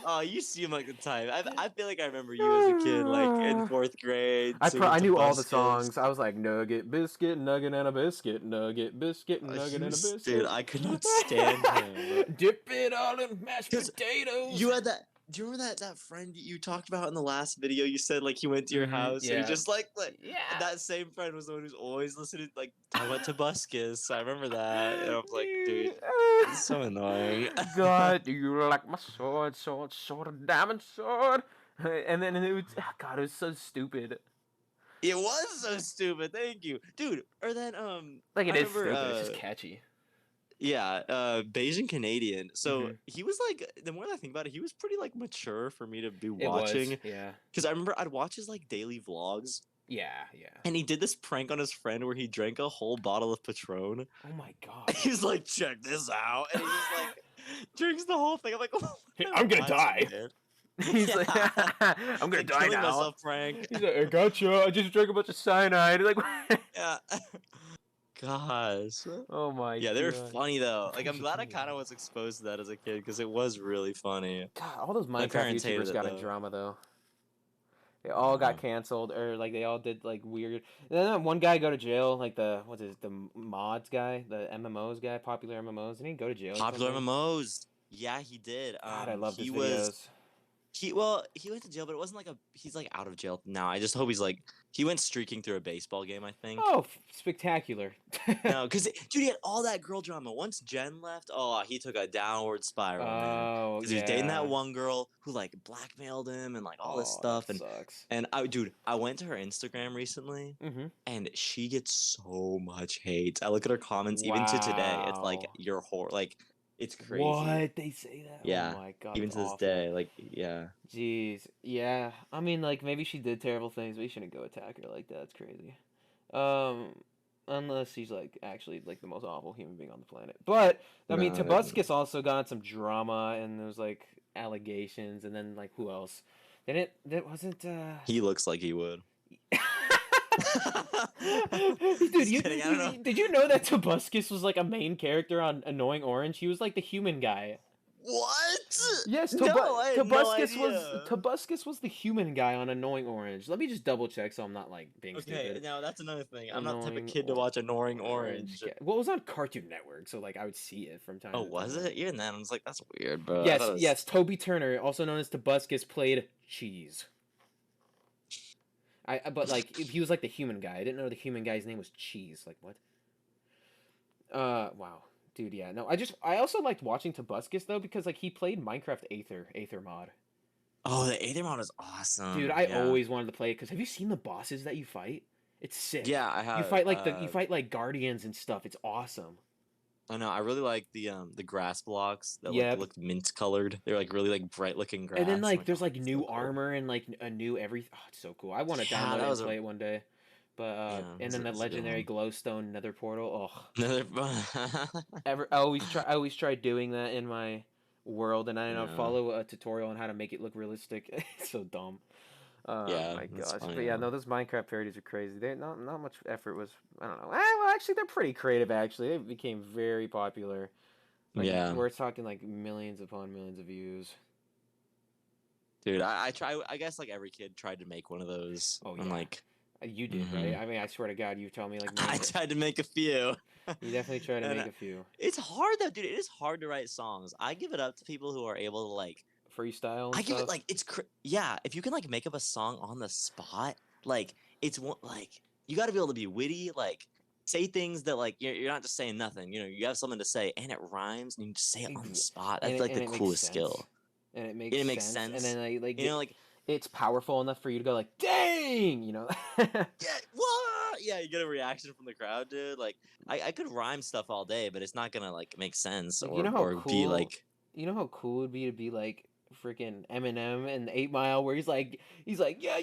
[SPEAKER 2] Oh, you seem like the type. I feel like I remember you as a kid, like in fourth grade, singing
[SPEAKER 1] I knew all the
[SPEAKER 2] Tobuscus.
[SPEAKER 1] songs. I was like nugget, biscuit, nugget, and a biscuit, nugget, biscuit, nugget, and a
[SPEAKER 2] Dude,
[SPEAKER 1] biscuit.
[SPEAKER 2] I could not stand him, bro.
[SPEAKER 1] Dip it all in mashed
[SPEAKER 2] Because
[SPEAKER 1] potatoes.
[SPEAKER 2] you had that. Do you remember that friend you talked about in the last video? You said like he went to your house and he
[SPEAKER 1] Yeah.
[SPEAKER 2] just like
[SPEAKER 1] Yeah.
[SPEAKER 2] that same friend was the one who's always listening, like talking about Tobuscus. I remember that, and I was like, dude,
[SPEAKER 1] Dude.
[SPEAKER 2] it's so annoying.
[SPEAKER 1] God, do you like my sword, sword, sword, a diamond sword? And then it was, God, it was so stupid.
[SPEAKER 2] It was so stupid. Thank you, dude. Or then
[SPEAKER 1] Like,
[SPEAKER 2] I
[SPEAKER 1] it is
[SPEAKER 2] remember
[SPEAKER 1] stupid. It's just catchy.
[SPEAKER 2] yeah, Bayesian Canadian. So
[SPEAKER 1] hmm
[SPEAKER 2] he was like, the more that I think about it, he was pretty like mature for me to be
[SPEAKER 1] It was,
[SPEAKER 2] watching.
[SPEAKER 1] yeah.
[SPEAKER 2] Because I remember I'd watch his like daily vlogs,
[SPEAKER 1] Yeah, yeah.
[SPEAKER 2] and he did this prank on his friend where he drank a whole bottle of Patron.
[SPEAKER 1] Oh my God.
[SPEAKER 2] He's like, check this out, and he just like drinks the whole thing. I'm like, what
[SPEAKER 1] Hey,
[SPEAKER 2] am I
[SPEAKER 1] I'm gonna
[SPEAKER 2] watching,
[SPEAKER 1] die.
[SPEAKER 2] man?
[SPEAKER 1] He's like,
[SPEAKER 2] Yeah,
[SPEAKER 1] I'm
[SPEAKER 2] it's
[SPEAKER 1] gonna
[SPEAKER 2] a
[SPEAKER 1] die
[SPEAKER 2] killing
[SPEAKER 1] now.
[SPEAKER 2] myself prank.
[SPEAKER 1] He's like, I gotcha. I just drank a bunch of cyanide. Like,
[SPEAKER 2] Yeah. Gosh.
[SPEAKER 1] oh my
[SPEAKER 2] Yeah, they were
[SPEAKER 1] God.
[SPEAKER 2] funny though. Like, I'm
[SPEAKER 1] Asian
[SPEAKER 2] glad I
[SPEAKER 1] Canadian.
[SPEAKER 2] kind of was exposed to that as a kid because it was really funny.
[SPEAKER 1] God, all those
[SPEAKER 2] My
[SPEAKER 1] Minecraft
[SPEAKER 2] parents hated
[SPEAKER 1] YouTubers
[SPEAKER 2] it
[SPEAKER 1] got in
[SPEAKER 2] though.
[SPEAKER 1] drama though. They all got
[SPEAKER 2] Yeah.
[SPEAKER 1] canceled, or like they all did like weird. And then that one guy go to jail, like the mods guy, the MMOs guy, popular MMOs. Didn't he go to jail or
[SPEAKER 2] Popular
[SPEAKER 1] something?
[SPEAKER 2] MMOs. Yeah, he did.
[SPEAKER 1] God, I loved his
[SPEAKER 2] He was
[SPEAKER 1] videos.
[SPEAKER 2] he went to jail, but it wasn't like a he's like out of jail now. I just hope he's like he went streaking through a baseball game, I think.
[SPEAKER 1] Oh, spectacular.
[SPEAKER 2] No, because dude, he had all that girl drama. Once Jen left, oh, he took a downward spiral, man.
[SPEAKER 1] Oh
[SPEAKER 2] Because he was dating that
[SPEAKER 1] yeah.
[SPEAKER 2] one girl who like blackmailed him and like all this
[SPEAKER 1] Oh, that
[SPEAKER 2] stuff.
[SPEAKER 1] sucks.
[SPEAKER 2] And I went to her Instagram recently,
[SPEAKER 1] Mhm.
[SPEAKER 2] and she gets so much hate. I look at her comments even to today. It's like
[SPEAKER 1] Wow.
[SPEAKER 2] you're like it's crazy.
[SPEAKER 1] What? They say that? Oh
[SPEAKER 2] Yeah,
[SPEAKER 1] my God,
[SPEAKER 2] even
[SPEAKER 1] that's
[SPEAKER 2] to this
[SPEAKER 1] awful.
[SPEAKER 2] day, like yeah.
[SPEAKER 1] Jeez. Yeah. I mean, like maybe she did terrible things, but you shouldn't go attack her like that. It's crazy. Um, unless he's like actually like the most awful human being on the planet. But I mean,
[SPEAKER 2] No,
[SPEAKER 1] Tobuscus also got in some drama, and there was like allegations, and then like who else? Then it that wasn't.
[SPEAKER 2] he looks like he would.
[SPEAKER 1] Dude,
[SPEAKER 2] Just kidding. I don't know.
[SPEAKER 1] did you know that Tobuscus was like a main character on Annoying Orange? He was like the human guy.
[SPEAKER 2] What?
[SPEAKER 1] Yes,
[SPEAKER 2] No, I had no idea.
[SPEAKER 1] Tobuscus was the human guy on Annoying Orange. Let me just double check so I'm not like being
[SPEAKER 2] Okay,
[SPEAKER 1] stupid.
[SPEAKER 2] now that's another thing. I'm not the type of
[SPEAKER 1] Annoying
[SPEAKER 2] kid to watch Annoying
[SPEAKER 1] Orange.
[SPEAKER 2] Orange.
[SPEAKER 1] Well, it was on Cartoon Network, so like I would see it from time
[SPEAKER 2] Oh,
[SPEAKER 1] to
[SPEAKER 2] was
[SPEAKER 1] time.
[SPEAKER 2] it? Even then, I was like, that's weird, bro. I thought
[SPEAKER 1] Yes,
[SPEAKER 2] it was.
[SPEAKER 1] yes. Toby Turner, also known as Tobuscus, played Cheese. But like he was like the human guy. I didn't know the human guy's name was Cheese. Like what? Wow, dude. Yeah, no. I also liked watching Tobuscus though because like he played Minecraft Aether mod.
[SPEAKER 2] Oh, the Aethermon is
[SPEAKER 1] Dude,
[SPEAKER 2] awesome.
[SPEAKER 1] I
[SPEAKER 2] Yeah.
[SPEAKER 1] always wanted to play it because have you seen the bosses that you fight? It's sick.
[SPEAKER 2] Yeah, I
[SPEAKER 1] You
[SPEAKER 2] have.
[SPEAKER 1] fight like you fight like guardians and stuff. It's awesome.
[SPEAKER 2] I know. I really like the grass blocks that like
[SPEAKER 1] Yep.
[SPEAKER 2] looked mint colored. They're like really like bright looking
[SPEAKER 1] And then
[SPEAKER 2] grass. I'm
[SPEAKER 1] like
[SPEAKER 2] like,
[SPEAKER 1] there's
[SPEAKER 2] oh,
[SPEAKER 1] like
[SPEAKER 2] that's so
[SPEAKER 1] new
[SPEAKER 2] cool.
[SPEAKER 1] armor and like a new everything. Oh, it's so cool. I want to
[SPEAKER 2] Yeah,
[SPEAKER 1] download it
[SPEAKER 2] that
[SPEAKER 1] and
[SPEAKER 2] was a
[SPEAKER 1] play it one day. But
[SPEAKER 2] yeah,
[SPEAKER 1] and then the
[SPEAKER 2] that's a good
[SPEAKER 1] legendary
[SPEAKER 2] one.
[SPEAKER 1] glowstone nether portal. Oh,
[SPEAKER 2] Another.
[SPEAKER 1] I always try doing that in my world, and I know
[SPEAKER 2] Yeah,
[SPEAKER 1] follow a tutorial on how to make it look realistic. It's so dumb. Oh
[SPEAKER 2] yeah,
[SPEAKER 1] my
[SPEAKER 2] that's
[SPEAKER 1] gosh. But
[SPEAKER 2] funny
[SPEAKER 1] yeah,
[SPEAKER 2] though.
[SPEAKER 1] no, those Minecraft parodies are crazy. They not much effort was I don't know. Well, actually they're pretty creative actually. They became very popular. Like
[SPEAKER 2] Yeah,
[SPEAKER 1] we're talking like millions upon millions of views.
[SPEAKER 2] dude, I try. I guess like every kid tried to make one of those.
[SPEAKER 1] Oh
[SPEAKER 2] I'm
[SPEAKER 1] yeah.
[SPEAKER 2] like,
[SPEAKER 1] You did,
[SPEAKER 2] mm-hmm.
[SPEAKER 1] right? I mean, I swear to God, you tell me like
[SPEAKER 2] I
[SPEAKER 1] millions of
[SPEAKER 2] tried to make a few.
[SPEAKER 1] You definitely try to
[SPEAKER 2] And
[SPEAKER 1] make a few.
[SPEAKER 2] it's hard though, dude. It is hard to write songs. I give it up to people who are able to like.
[SPEAKER 1] Freestyle and
[SPEAKER 2] I give it
[SPEAKER 1] stuff.
[SPEAKER 2] like yeah. If you can like make up a song on the spot, like it's one like you got to be able to be witty, like say things that like you're not just saying nothing. You know, you have something to say and it rhymes, and you just say it on the spot. That's like
[SPEAKER 1] And
[SPEAKER 2] the
[SPEAKER 1] it makes
[SPEAKER 2] coolest
[SPEAKER 1] sense.
[SPEAKER 2] skill.
[SPEAKER 1] And it makes
[SPEAKER 2] It makes
[SPEAKER 1] sense. And
[SPEAKER 2] sense.
[SPEAKER 1] then
[SPEAKER 2] You know, like
[SPEAKER 1] it's powerful enough for you to go like, "Dang!" you know.
[SPEAKER 2] yeah, what? Yeah, you get a reaction from the crowd, dude. Like I could rhyme stuff all day, but it's not gonna like make sense
[SPEAKER 1] Like you
[SPEAKER 2] or
[SPEAKER 1] know how
[SPEAKER 2] be
[SPEAKER 1] cool
[SPEAKER 2] like
[SPEAKER 1] you know how cool it would be to be like freaking Eminem and 8 Mile, where he's like yeah,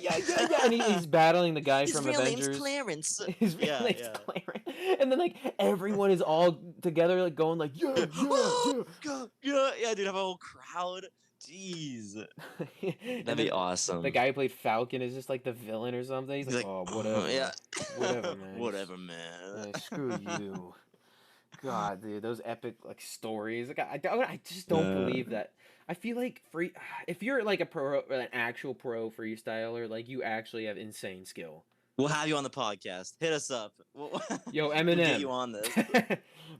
[SPEAKER 1] and he's battling the guy
[SPEAKER 2] His
[SPEAKER 1] from
[SPEAKER 2] real name's
[SPEAKER 1] Avengers.
[SPEAKER 2] Clarence.
[SPEAKER 1] His real
[SPEAKER 2] Yeah,
[SPEAKER 1] name's
[SPEAKER 2] yeah.
[SPEAKER 1] Clarence, and then like everyone is all together, like going like yeah, yeah, yeah.
[SPEAKER 2] Yeah, dude, have a whole crowd. Jeez,
[SPEAKER 1] And
[SPEAKER 2] that'd be
[SPEAKER 1] then the
[SPEAKER 2] awesome.
[SPEAKER 1] guy who played Falcon is just like the villain or something. He's
[SPEAKER 2] He's
[SPEAKER 1] like,
[SPEAKER 2] like,
[SPEAKER 1] oh,
[SPEAKER 2] yeah,
[SPEAKER 1] whatever, man.
[SPEAKER 2] whatever, man.
[SPEAKER 1] Screw you. God, dude, those epic like stories. Like I just don't believe that. I feel like if you're like a pro, an actual pro freestyler, like you actually have insane skill.
[SPEAKER 2] We'll have you on the podcast. Hit us up.
[SPEAKER 1] Yo,
[SPEAKER 2] We'll get
[SPEAKER 1] Eminem.
[SPEAKER 2] you on this.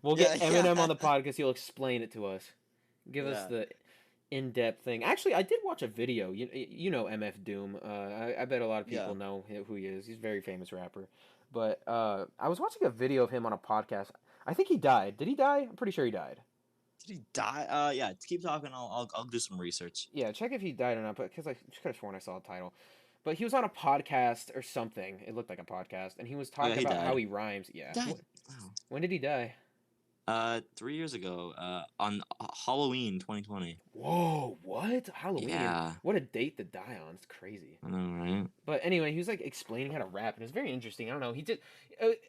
[SPEAKER 1] We'll
[SPEAKER 2] Yeah,
[SPEAKER 1] get Eminem
[SPEAKER 2] yeah,
[SPEAKER 1] on the podcast. He'll explain it to us. Give us
[SPEAKER 2] yeah.
[SPEAKER 1] the in-depth thing. Actually, I did watch a video. You know MF Doom. I bet a lot of
[SPEAKER 2] Yeah.
[SPEAKER 1] people know who he is. He's a very famous rapper. But I was watching a video of him on a podcast. I think he died. Did he die? I'm pretty sure he died.
[SPEAKER 2] Did he die? Yeah. Keep talking. I'll do some research.
[SPEAKER 1] Yeah, check if he died or not. But because I could have sworn I saw a title. But he was on a podcast or something. It looked like a podcast, and he was
[SPEAKER 2] Oh, yeah,
[SPEAKER 1] talking
[SPEAKER 2] he
[SPEAKER 1] about how
[SPEAKER 2] died.
[SPEAKER 1] he rhymes. Yeah.
[SPEAKER 2] Died. Wow.
[SPEAKER 1] When did he die?
[SPEAKER 2] 3 years ago. On Halloween 2020.
[SPEAKER 1] Whoa, what? Halloween?
[SPEAKER 2] Yeah.
[SPEAKER 1] What a date to die on. It's crazy.
[SPEAKER 2] I know, right?
[SPEAKER 1] But anyway, he was like explaining how to rap, and it was very interesting. I don't know. He did. It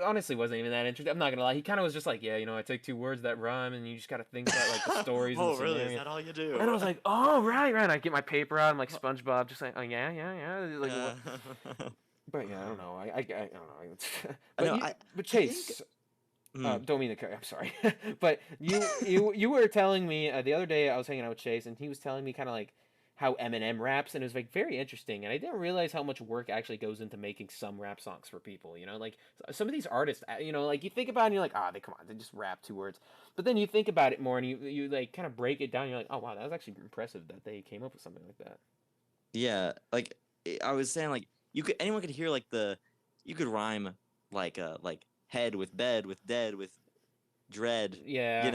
[SPEAKER 1] honestly wasn't even that interesting. I'm not gonna lie. He kind of was just like, yeah, I take 2 words that rhyme, and you just gotta think about like the stories.
[SPEAKER 2] Oh,
[SPEAKER 1] and
[SPEAKER 2] really?
[SPEAKER 1] scenario.
[SPEAKER 2] Is that all you do?
[SPEAKER 1] And I was like, oh, right. I get my paper out. I'm like SpongeBob, just like, oh yeah. Like,
[SPEAKER 2] Yeah.
[SPEAKER 1] but yeah, I don't know. I don't know.
[SPEAKER 2] I know,
[SPEAKER 1] but Chase.
[SPEAKER 2] Mm.
[SPEAKER 1] Don't mean to cut. I'm sorry, but you were telling me the other day I was hanging out with Chase, and he was telling me kind of like how Eminem raps, and it was like very interesting, and I didn't realize how much work actually goes into making some rap songs for people. Like some of these artists, like you think about it and you're like, they come on, they just rap 2 words, but then you think about it more and you like kind of break it down. And you're like, oh wow, that was actually impressive that they came up with something like that.
[SPEAKER 2] Yeah, like I was saying, like anyone could hear like you could rhyme like head with bed with dead with dread,
[SPEAKER 1] Yeah.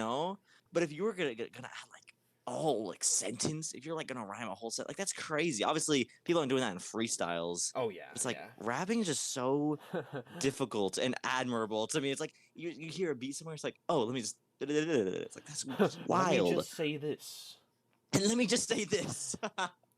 [SPEAKER 2] But if you were gonna add like a whole like sentence, if you're like gonna rhyme a whole set, like that's crazy. Obviously, people aren't doing that in freestyles.
[SPEAKER 1] Oh yeah.
[SPEAKER 2] It's like
[SPEAKER 1] yeah.
[SPEAKER 2] rapping is just so difficult and admirable to me. It's like you hear a beat somewhere, it's like, oh, let me just. It's like that's wild.
[SPEAKER 1] Let me just say this.
[SPEAKER 2] And let me just say this.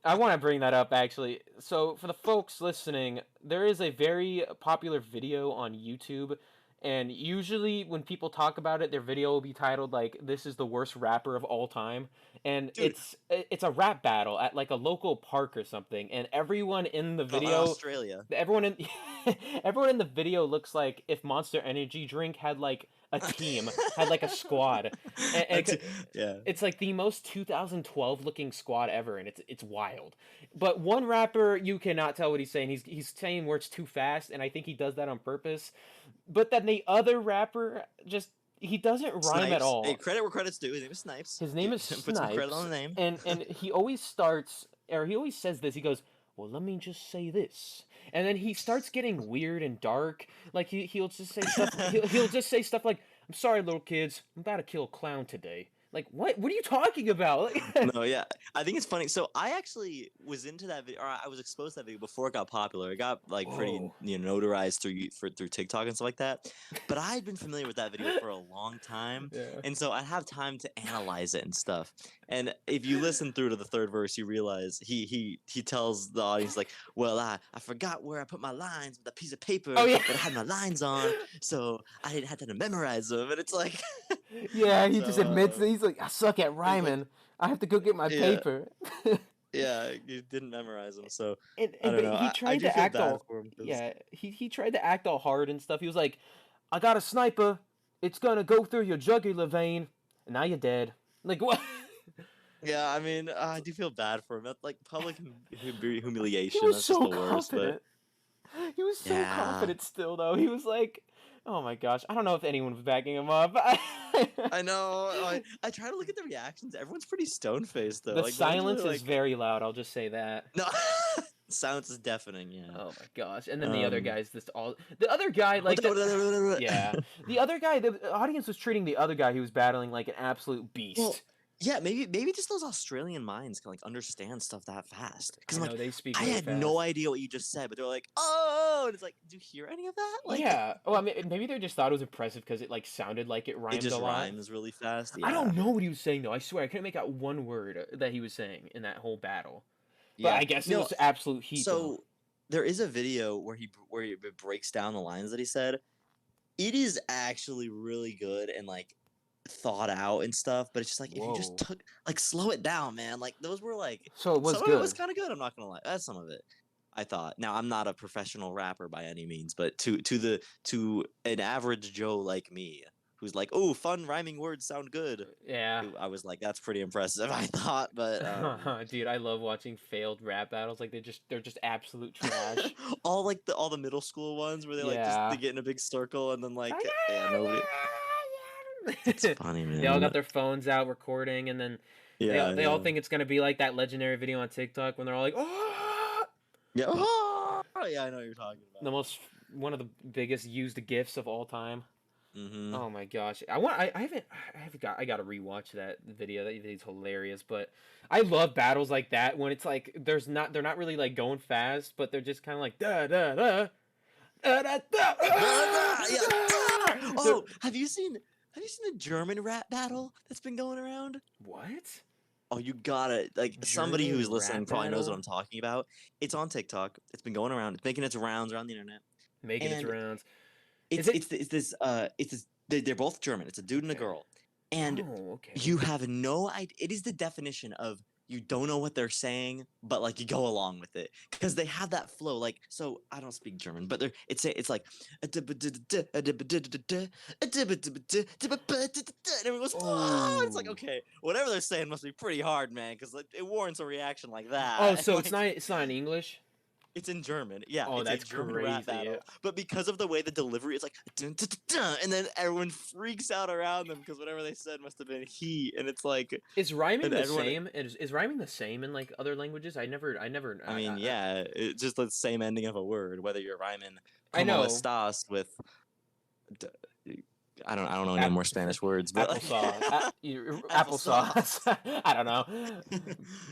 [SPEAKER 1] I want to bring that up actually. So for the folks listening, there is a very popular video on YouTube, and usually when people talk about it, their video will be titled like "This is the worst rapper of all time," and
[SPEAKER 2] Dude.
[SPEAKER 1] it's a rap battle at like a local park or something, and everyone in the video,
[SPEAKER 2] Australia.
[SPEAKER 1] everyone in everyone in the video looks like if Monster Energy drink had like a team, had like a squad.
[SPEAKER 2] Yeah.
[SPEAKER 1] It's like the most 2012 looking squad ever, and it's wild. But one rapper, you cannot tell what he's saying. He's saying words too fast, and I think he does that on purpose. But then the other rapper he doesn't rhyme
[SPEAKER 2] Snipes.
[SPEAKER 1] at all.
[SPEAKER 2] Hey, credit where credit's due. His name is Snipes.
[SPEAKER 1] His name is
[SPEAKER 2] Put some credit
[SPEAKER 1] Snipes,
[SPEAKER 2] on the name.
[SPEAKER 1] and he always starts, or he always says this. He goes, "Well, let me just say this," and then he starts getting weird and dark. Like he'll just say stuff. He'll just say stuff like, "I'm sorry, little kids. I'm about to kill a clown today." Like, what? What are you talking about?
[SPEAKER 2] No, yeah, I think it's funny. So I actually was into that video, or I was exposed to that video before it got popular. It got like pretty,
[SPEAKER 1] Whoa.
[SPEAKER 2] notarized through TikTok and stuff like that. But I had been familiar with that video for a long time,
[SPEAKER 1] Yeah.
[SPEAKER 2] and so I have time to analyze it and stuff. And if you listen through to the third verse, you realize he tells the audience like, "Well, I forgot where I put my lines with a piece of paper
[SPEAKER 1] Oh, yeah.
[SPEAKER 2] that I had my lines on, so I didn't have to memorize them." And it's like,
[SPEAKER 1] Yeah, he just
[SPEAKER 2] So,
[SPEAKER 1] admits that he's like, I suck at rhyming. I have to go get my
[SPEAKER 2] Yeah.
[SPEAKER 1] paper.
[SPEAKER 2] yeah, you didn't memorize them, so.
[SPEAKER 1] And
[SPEAKER 2] I don't
[SPEAKER 1] but
[SPEAKER 2] know.
[SPEAKER 1] he
[SPEAKER 2] I
[SPEAKER 1] tried
[SPEAKER 2] do
[SPEAKER 1] to
[SPEAKER 2] feel
[SPEAKER 1] act
[SPEAKER 2] bad
[SPEAKER 1] all
[SPEAKER 2] for him 'cause-
[SPEAKER 1] yeah, he tried to act all hard and stuff. He was like, I got a sniper. It's gonna go through your jugular vein, and now you're dead. Like what?
[SPEAKER 2] Yeah, I mean, I do feel bad for him. That's like public humiliation.
[SPEAKER 1] He was
[SPEAKER 2] That's
[SPEAKER 1] so
[SPEAKER 2] just the worst.
[SPEAKER 1] confident. He was so
[SPEAKER 2] Yeah.
[SPEAKER 1] confident still, though. He was like, oh my gosh, I don't know if anyone was backing him up.
[SPEAKER 2] I know. I try to look at the reactions. Everyone's pretty stone faced though.
[SPEAKER 1] The
[SPEAKER 2] Like, no one's
[SPEAKER 1] silence
[SPEAKER 2] really,
[SPEAKER 1] is very loud. I'll just say that.
[SPEAKER 2] no. Silence is deafening. Yeah.
[SPEAKER 1] Oh my gosh! And then the other
[SPEAKER 2] Um,
[SPEAKER 1] guy's the other guy like yeah, the other guy. The audience was treating the other guy who was battling like an absolute beast.
[SPEAKER 2] Well, Yeah, maybe just those Australian minds can like understand stuff that fast. Because
[SPEAKER 1] I
[SPEAKER 2] I'm like,
[SPEAKER 1] know they speak
[SPEAKER 2] I
[SPEAKER 1] really
[SPEAKER 2] had no
[SPEAKER 1] fast.
[SPEAKER 2] idea what you just said, but they're like, oh, and it's like, do you hear any of that? Like,
[SPEAKER 1] Yeah. Well, I mean, maybe they just thought it was impressive because it like sounded like it
[SPEAKER 2] it
[SPEAKER 1] rhymed a
[SPEAKER 2] just
[SPEAKER 1] lot.
[SPEAKER 2] rhymes really fast.
[SPEAKER 1] I
[SPEAKER 2] Yeah,
[SPEAKER 1] don't know what he was saying though. I swear I couldn't make out one word that he was saying in that whole battle. But
[SPEAKER 2] yeah.
[SPEAKER 1] I guess it
[SPEAKER 2] No,
[SPEAKER 1] was absolute heat though.
[SPEAKER 2] so there is a video where he breaks down the lines that he said. It is actually really good and like thought out and stuff, but it's just like if you just
[SPEAKER 1] Whoa.
[SPEAKER 2] took like slow it down, man. Like those were like
[SPEAKER 1] So it was
[SPEAKER 2] some of it was
[SPEAKER 1] good.
[SPEAKER 2] kind of good. I'm not gonna lie. That's some of it. I thought. Now I'm not a professional rapper by any means, but to an average Joe like me, who's like, oh, fun rhyming words sound good.
[SPEAKER 1] Yeah.
[SPEAKER 2] I was like, that's pretty impressive. I thought, but
[SPEAKER 1] Dude, I love watching failed rap battles. Like they're just absolute trash.
[SPEAKER 2] all the middle school ones where they like just they
[SPEAKER 1] Yeah.
[SPEAKER 2] get in a big circle and then like yeah nobody. It's funny,
[SPEAKER 1] They all
[SPEAKER 2] man.
[SPEAKER 1] got their phones out recording, and then
[SPEAKER 2] Yeah,
[SPEAKER 1] they all
[SPEAKER 2] yeah.
[SPEAKER 1] think it's gonna be like that legendary video on TikTok when they're all like, "Oh!"
[SPEAKER 2] Yeah. Oh, yeah, I know what you're talking
[SPEAKER 1] The
[SPEAKER 2] about.
[SPEAKER 1] most one of the biggest used gifs of all time.
[SPEAKER 2] Mm-hmm.
[SPEAKER 1] Oh my gosh, I gotta rewatch that video. That is hilarious. But I love battles like that when it's like they're not really like going fast, but they're just kind of like da da da da da da.
[SPEAKER 2] Yeah, like,
[SPEAKER 1] Ah!
[SPEAKER 2] oh, have you seen the German rap battle that's been going around?
[SPEAKER 1] What?
[SPEAKER 2] Oh, you gotta like somebody
[SPEAKER 1] German
[SPEAKER 2] who's listening
[SPEAKER 1] rap
[SPEAKER 2] probably knows what
[SPEAKER 1] battle?
[SPEAKER 2] I'm talking about. It's on TikTok. It's been going around. It's making its rounds around the internet,
[SPEAKER 1] Making its
[SPEAKER 2] and
[SPEAKER 1] rounds. Is
[SPEAKER 2] it's
[SPEAKER 1] it
[SPEAKER 2] it's it's this they're both German. It's a dude and a
[SPEAKER 1] okay?
[SPEAKER 2] girl, and
[SPEAKER 1] Oh, okay.
[SPEAKER 2] you have no idea. It is the definition of you don't know what they're saying, but like you go along with it because they have that flow. Like so, I don't speak German, but it's like and everyone goes oh, it's like
[SPEAKER 1] Oh.
[SPEAKER 2] okay, whatever they're saying must be pretty hard, man, because like, it warrants a reaction like
[SPEAKER 1] Oh,
[SPEAKER 2] that. And
[SPEAKER 1] so
[SPEAKER 2] like
[SPEAKER 1] it's not in English?
[SPEAKER 2] it's in German. Yeah,
[SPEAKER 1] Oh,
[SPEAKER 2] it's a
[SPEAKER 1] that's
[SPEAKER 2] German rap
[SPEAKER 1] crazy.
[SPEAKER 2] battle. But because of the way the delivery is like dun, dun, dun, dun, and then everyone freaks out around them because whatever they said must have been he and it's like
[SPEAKER 1] Is rhyming
[SPEAKER 2] and
[SPEAKER 1] the
[SPEAKER 2] everyone
[SPEAKER 1] same? Is rhyming the same in like other languages?
[SPEAKER 2] I mean, yeah, it's just the same ending of a word, whether you're rhyming
[SPEAKER 1] I
[SPEAKER 2] como
[SPEAKER 1] know.
[SPEAKER 2] estas with d- I don't know any
[SPEAKER 1] App,
[SPEAKER 2] more Spanish words, but like
[SPEAKER 1] applesauce.
[SPEAKER 2] applesauce.
[SPEAKER 1] Applesauce. I don't know.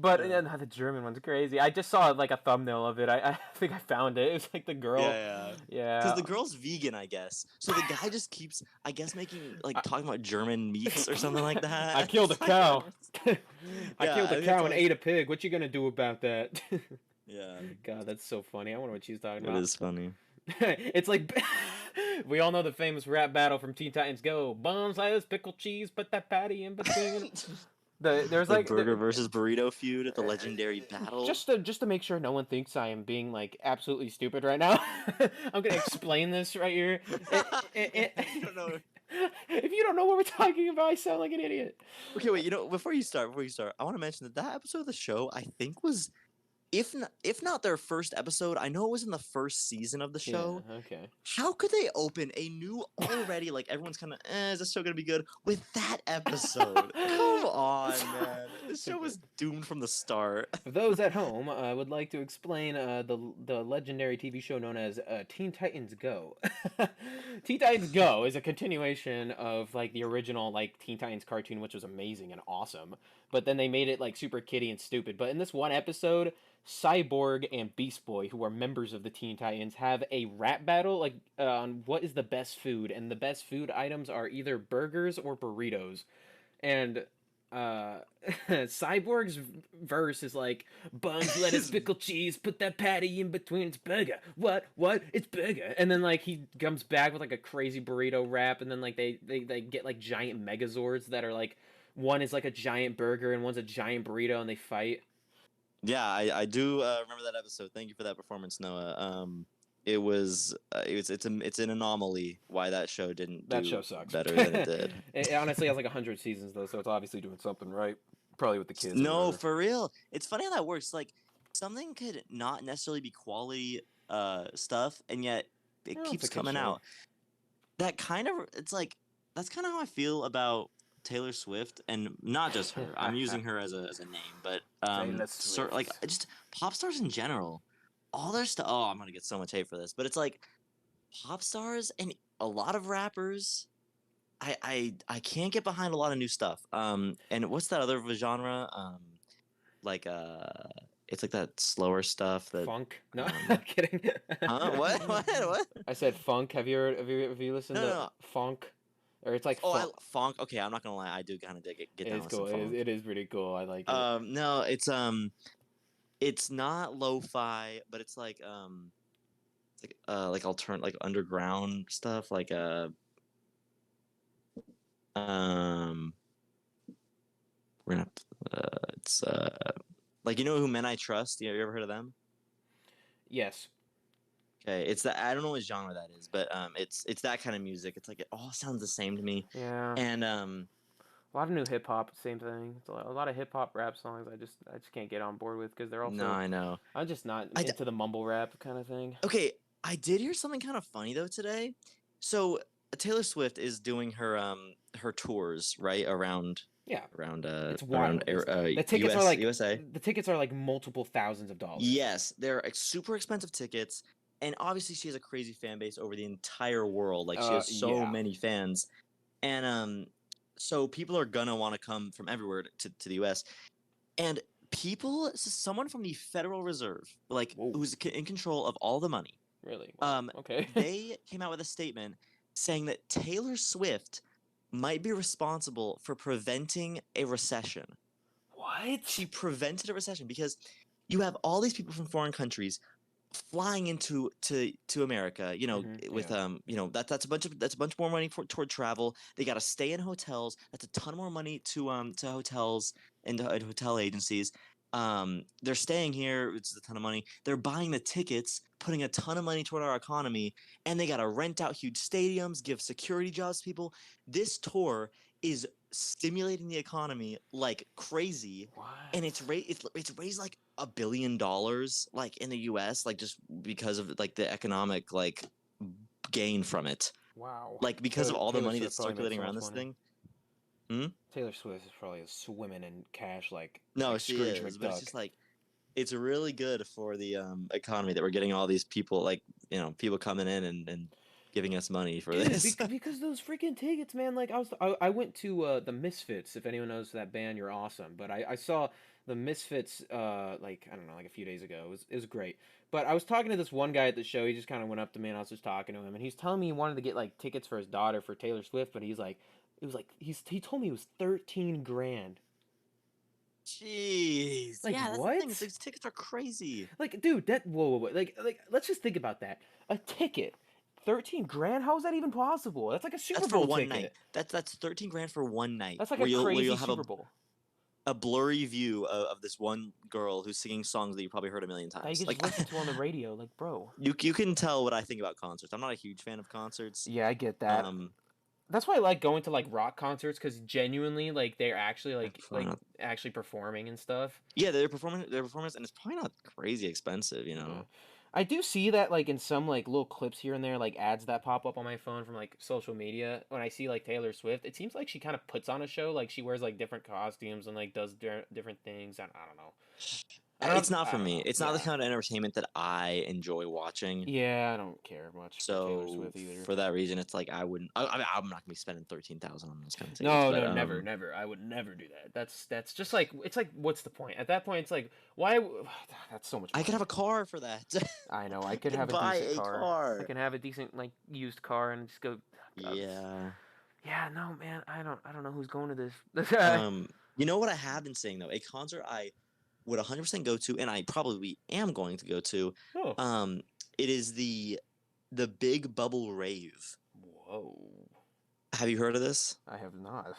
[SPEAKER 1] But
[SPEAKER 2] Yeah.
[SPEAKER 1] yeah, no, the German one's crazy. I just saw like a thumbnail of it. I think I found it. It was like the
[SPEAKER 2] Yeah,
[SPEAKER 1] girl.
[SPEAKER 2] yeah. Because
[SPEAKER 1] Yeah.
[SPEAKER 2] the girl's vegan, I guess. So the guy just keeps, I guess, making like
[SPEAKER 1] I,
[SPEAKER 2] talking about German meats or something like
[SPEAKER 1] I
[SPEAKER 2] that.
[SPEAKER 1] killed a
[SPEAKER 2] It's like
[SPEAKER 1] cow. I
[SPEAKER 2] yeah,
[SPEAKER 1] killed
[SPEAKER 2] I
[SPEAKER 1] a
[SPEAKER 2] think that's
[SPEAKER 1] cow
[SPEAKER 2] all
[SPEAKER 1] and
[SPEAKER 2] he's.
[SPEAKER 1] ate a pig. What you gonna do about that?
[SPEAKER 2] Yeah,
[SPEAKER 1] God, that's so funny. I wonder what she's talking
[SPEAKER 2] it
[SPEAKER 1] about.
[SPEAKER 2] is funny.
[SPEAKER 1] It's like we all know the famous rap battle from Teen Titans Go. Bun slice, pickle cheese, put that patty in between. There's
[SPEAKER 2] The
[SPEAKER 1] like
[SPEAKER 2] burger versus burrito feud at the legendary battle.
[SPEAKER 1] just to make sure no one thinks I am being like absolutely stupid right now. I'm gonna explain this right here.
[SPEAKER 2] If you don't know,
[SPEAKER 1] If you don't know what we're talking about, I sound like an idiot.
[SPEAKER 2] okay, wait. Before you start, I want to mention that episode of the show I think was if not their first episode, I know it was in the first season of the
[SPEAKER 1] Yeah.
[SPEAKER 2] show.
[SPEAKER 1] Okay.
[SPEAKER 2] How could they open a new already like everyone's kind of is this show gonna be good with that episode? Come on, man. This show was doomed from the start.
[SPEAKER 1] For those at home, I would like to explain the legendary TV show known as Teen Titans Go. Teen Titans Go is a continuation of like the original like Teen Titans cartoon, which was amazing and awesome. But then they made it like super kiddie and stupid. But in this one episode, Cyborg and Beast Boy, who are members of the Teen Titans, have a rap battle like on what is the best food, and the best food items are either burgers or burritos. And uh Cyborg's verse is like buns, lettuce, pickle, cheese, put that patty in between, it's burger. What? It's burger. And then like he comes back with like a crazy burrito wrap, and then like they get like giant megazords that are like one is like a giant burger and one's a giant burrito, and they fight.
[SPEAKER 2] Yeah, I do remember that episode. Thank you for that performance, Noah. It's an anomaly why that show didn't
[SPEAKER 1] That show
[SPEAKER 2] do
[SPEAKER 1] sucks.
[SPEAKER 2] better than it did.
[SPEAKER 1] It honestly has like 100 seasons though, so it's obviously doing something right. Probably with the kids or
[SPEAKER 2] No,
[SPEAKER 1] whatever.
[SPEAKER 2] for real. It's funny how that works. Like something could not necessarily be quality stuff, and yet it
[SPEAKER 1] Well, it's a
[SPEAKER 2] keeps
[SPEAKER 1] kid
[SPEAKER 2] coming
[SPEAKER 1] show.
[SPEAKER 2] out. That kind of it's like that's kind of how I feel about Taylor Swift, and not just her. I'm using her as a name, but
[SPEAKER 1] Taylor
[SPEAKER 2] like
[SPEAKER 1] Swift.
[SPEAKER 2] just pop stars in general. All their stuff. Oh, I'm gonna get so much hate for this, but it's like pop stars and a lot of rappers. I can't get behind a lot of new stuff. And what's that other genre? Like it's like that slower stuff that
[SPEAKER 1] Funk? No, I'm
[SPEAKER 2] um.
[SPEAKER 1] kidding.
[SPEAKER 2] Huh? What? What?
[SPEAKER 1] I said funk. Have you listened
[SPEAKER 2] No, no,
[SPEAKER 1] to
[SPEAKER 2] no.
[SPEAKER 1] funk? Or it's like
[SPEAKER 2] Oh,
[SPEAKER 1] funk.
[SPEAKER 2] funk. Okay, I'm not gonna lie. I do kind of dig it. Get
[SPEAKER 1] It
[SPEAKER 2] down
[SPEAKER 1] is
[SPEAKER 2] with some
[SPEAKER 1] cool.
[SPEAKER 2] funk.
[SPEAKER 1] It is pretty cool. I like it.
[SPEAKER 2] No, it's not lo-fi, but it's like alternate like underground stuff um we're gonna it's like, you know who Men I Trust? You ever heard of them?
[SPEAKER 1] Yes.
[SPEAKER 2] Okay, it's that. I don't know what genre that is, but it's that kind of music. It's like it all sounds the same to me.
[SPEAKER 1] Yeah.
[SPEAKER 2] And
[SPEAKER 1] A lot of new hip hop, same thing. It's a lot of hip hop rap songs. I just can't get on board with because they're
[SPEAKER 2] no,
[SPEAKER 1] also.
[SPEAKER 2] I know.
[SPEAKER 1] I'm just not
[SPEAKER 2] I
[SPEAKER 1] into the mumble rap kind of thing.
[SPEAKER 2] Okay, I did hear something kind of funny though today. So Taylor Swift is doing her tours right
[SPEAKER 1] Yeah,
[SPEAKER 2] around
[SPEAKER 1] it's wild. The tickets are
[SPEAKER 2] US
[SPEAKER 1] like
[SPEAKER 2] USA.
[SPEAKER 1] multiple thousands of dollars.
[SPEAKER 2] Yes, they're super expensive tickets, and obviously she has a crazy fan base over the entire world. Like she has so
[SPEAKER 1] Yeah.
[SPEAKER 2] many fans, and so people are gonna want to come from everywhere to the US. And someone from the Federal Reserve, like
[SPEAKER 1] Whoa.
[SPEAKER 2] who's in control of all the money,
[SPEAKER 1] Really? Wow. Okay.
[SPEAKER 2] they came out with a statement saying that Taylor Swift might be responsible for preventing a recession.
[SPEAKER 1] What?
[SPEAKER 2] She prevented a recession because you have all these people from foreign countries flying into to America, with
[SPEAKER 1] Yeah.
[SPEAKER 2] that's a bunch more money toward travel. They got to stay in hotels. That's a ton more money to hotels and hotel agencies. They're staying here, which is a ton of money. They're buying the tickets, putting a ton of money toward our economy, and they got to rent out huge stadiums, give security jobs to people. This tour is stimulating the economy like crazy, and
[SPEAKER 1] What?
[SPEAKER 2] it's raised like $1 billion like in the US, like just because of like the economic like gain from it,
[SPEAKER 1] Wow.
[SPEAKER 2] like because of all the
[SPEAKER 1] Taylor
[SPEAKER 2] money
[SPEAKER 1] Swift
[SPEAKER 2] that's
[SPEAKER 1] probably made
[SPEAKER 2] circulating
[SPEAKER 1] so
[SPEAKER 2] around
[SPEAKER 1] much
[SPEAKER 2] this
[SPEAKER 1] money.
[SPEAKER 2] thing. Hmm?
[SPEAKER 1] Taylor Swift is probably swimming in cash
[SPEAKER 2] No,
[SPEAKER 1] like
[SPEAKER 2] she
[SPEAKER 1] Scrooge
[SPEAKER 2] is, but it's
[SPEAKER 1] McDuck.
[SPEAKER 2] just like it's really good for the economy that we're getting all these people, like, people coming in and giving us money for
[SPEAKER 1] Dude,
[SPEAKER 2] this.
[SPEAKER 1] because those freaking tickets, man. Like I went to the Misfits. If anyone knows that band, you're awesome. But I saw the Misfits like I don't know, like a few days ago. It was great. But I was talking to this one guy at the show. He just kind of went up to me and I was just talking to him, and he's telling me he wanted to get like tickets for his daughter for Taylor Swift. But he's like, it was like he told me it was 13 grand.
[SPEAKER 2] Jeez,
[SPEAKER 1] Like
[SPEAKER 2] yeah, that's the thing.
[SPEAKER 1] what?
[SPEAKER 2] These tickets are crazy.
[SPEAKER 1] Like dude, that whoa. Like let's just think about that. A ticket. 13 grand? How is that even possible? That's like a
[SPEAKER 2] That's
[SPEAKER 1] Super
[SPEAKER 2] for
[SPEAKER 1] Bowl
[SPEAKER 2] one night.
[SPEAKER 1] ticket.
[SPEAKER 2] That's 13 grand for one night,
[SPEAKER 1] That's like a
[SPEAKER 2] where you'll
[SPEAKER 1] crazy
[SPEAKER 2] have
[SPEAKER 1] Super Bowl.
[SPEAKER 2] a blurry view of this one girl who's singing songs that you probably heard a million
[SPEAKER 1] That you
[SPEAKER 2] times.
[SPEAKER 1] could just
[SPEAKER 2] Like
[SPEAKER 1] listen to on the radio. Like, bro.
[SPEAKER 2] you can tell what I think about concerts. I'm not a huge fan of concerts.
[SPEAKER 1] Yeah, I get that.
[SPEAKER 2] Um,
[SPEAKER 1] That's why I like going to like rock concerts because genuinely, like, they're actually
[SPEAKER 2] they're probably not,
[SPEAKER 1] actually performing and stuff.
[SPEAKER 2] yeah, they're performing their performance, and it's probably not crazy expensive.
[SPEAKER 1] Yeah. I do see that like in some like little clips here and there, like ads that pop up on my phone from like social media. When I see like Taylor Swift, it seems like she kind of puts on a show. Like she wears like different costumes and like does different things. I don't know.
[SPEAKER 2] It's not
[SPEAKER 1] I
[SPEAKER 2] for
[SPEAKER 1] don't
[SPEAKER 2] me.
[SPEAKER 1] know.
[SPEAKER 2] It's not the
[SPEAKER 1] Yeah.
[SPEAKER 2] kind of entertainment that I enjoy watching.
[SPEAKER 1] Yeah, I don't care much for Taylor
[SPEAKER 2] So
[SPEAKER 1] Swift either.
[SPEAKER 2] for that reason, it's like I wouldn't. I mean, I'm not gonna be spending 13,000 on those kind of tickets.
[SPEAKER 1] No,
[SPEAKER 2] But
[SPEAKER 1] no, never, never. I would never do that. That's just like it's like what's the point? At that point, it's like that's so much
[SPEAKER 2] I could have
[SPEAKER 1] money.
[SPEAKER 2] a car for that.
[SPEAKER 1] I know. I
[SPEAKER 2] I
[SPEAKER 1] could
[SPEAKER 2] could
[SPEAKER 1] have a
[SPEAKER 2] buy
[SPEAKER 1] decent
[SPEAKER 2] a
[SPEAKER 1] car. I
[SPEAKER 2] car.
[SPEAKER 1] can have a decent like used car and just go. God,
[SPEAKER 2] Yeah.
[SPEAKER 1] yeah, no, man. I don't know who's going to this.
[SPEAKER 2] You know what I have been saying though? A concert I would 100% go to, and I probably am going to go to.
[SPEAKER 1] Oh.
[SPEAKER 2] Um, it is the Big Bubble Rave.
[SPEAKER 1] Whoa.
[SPEAKER 2] Have you heard of this?
[SPEAKER 1] I have not.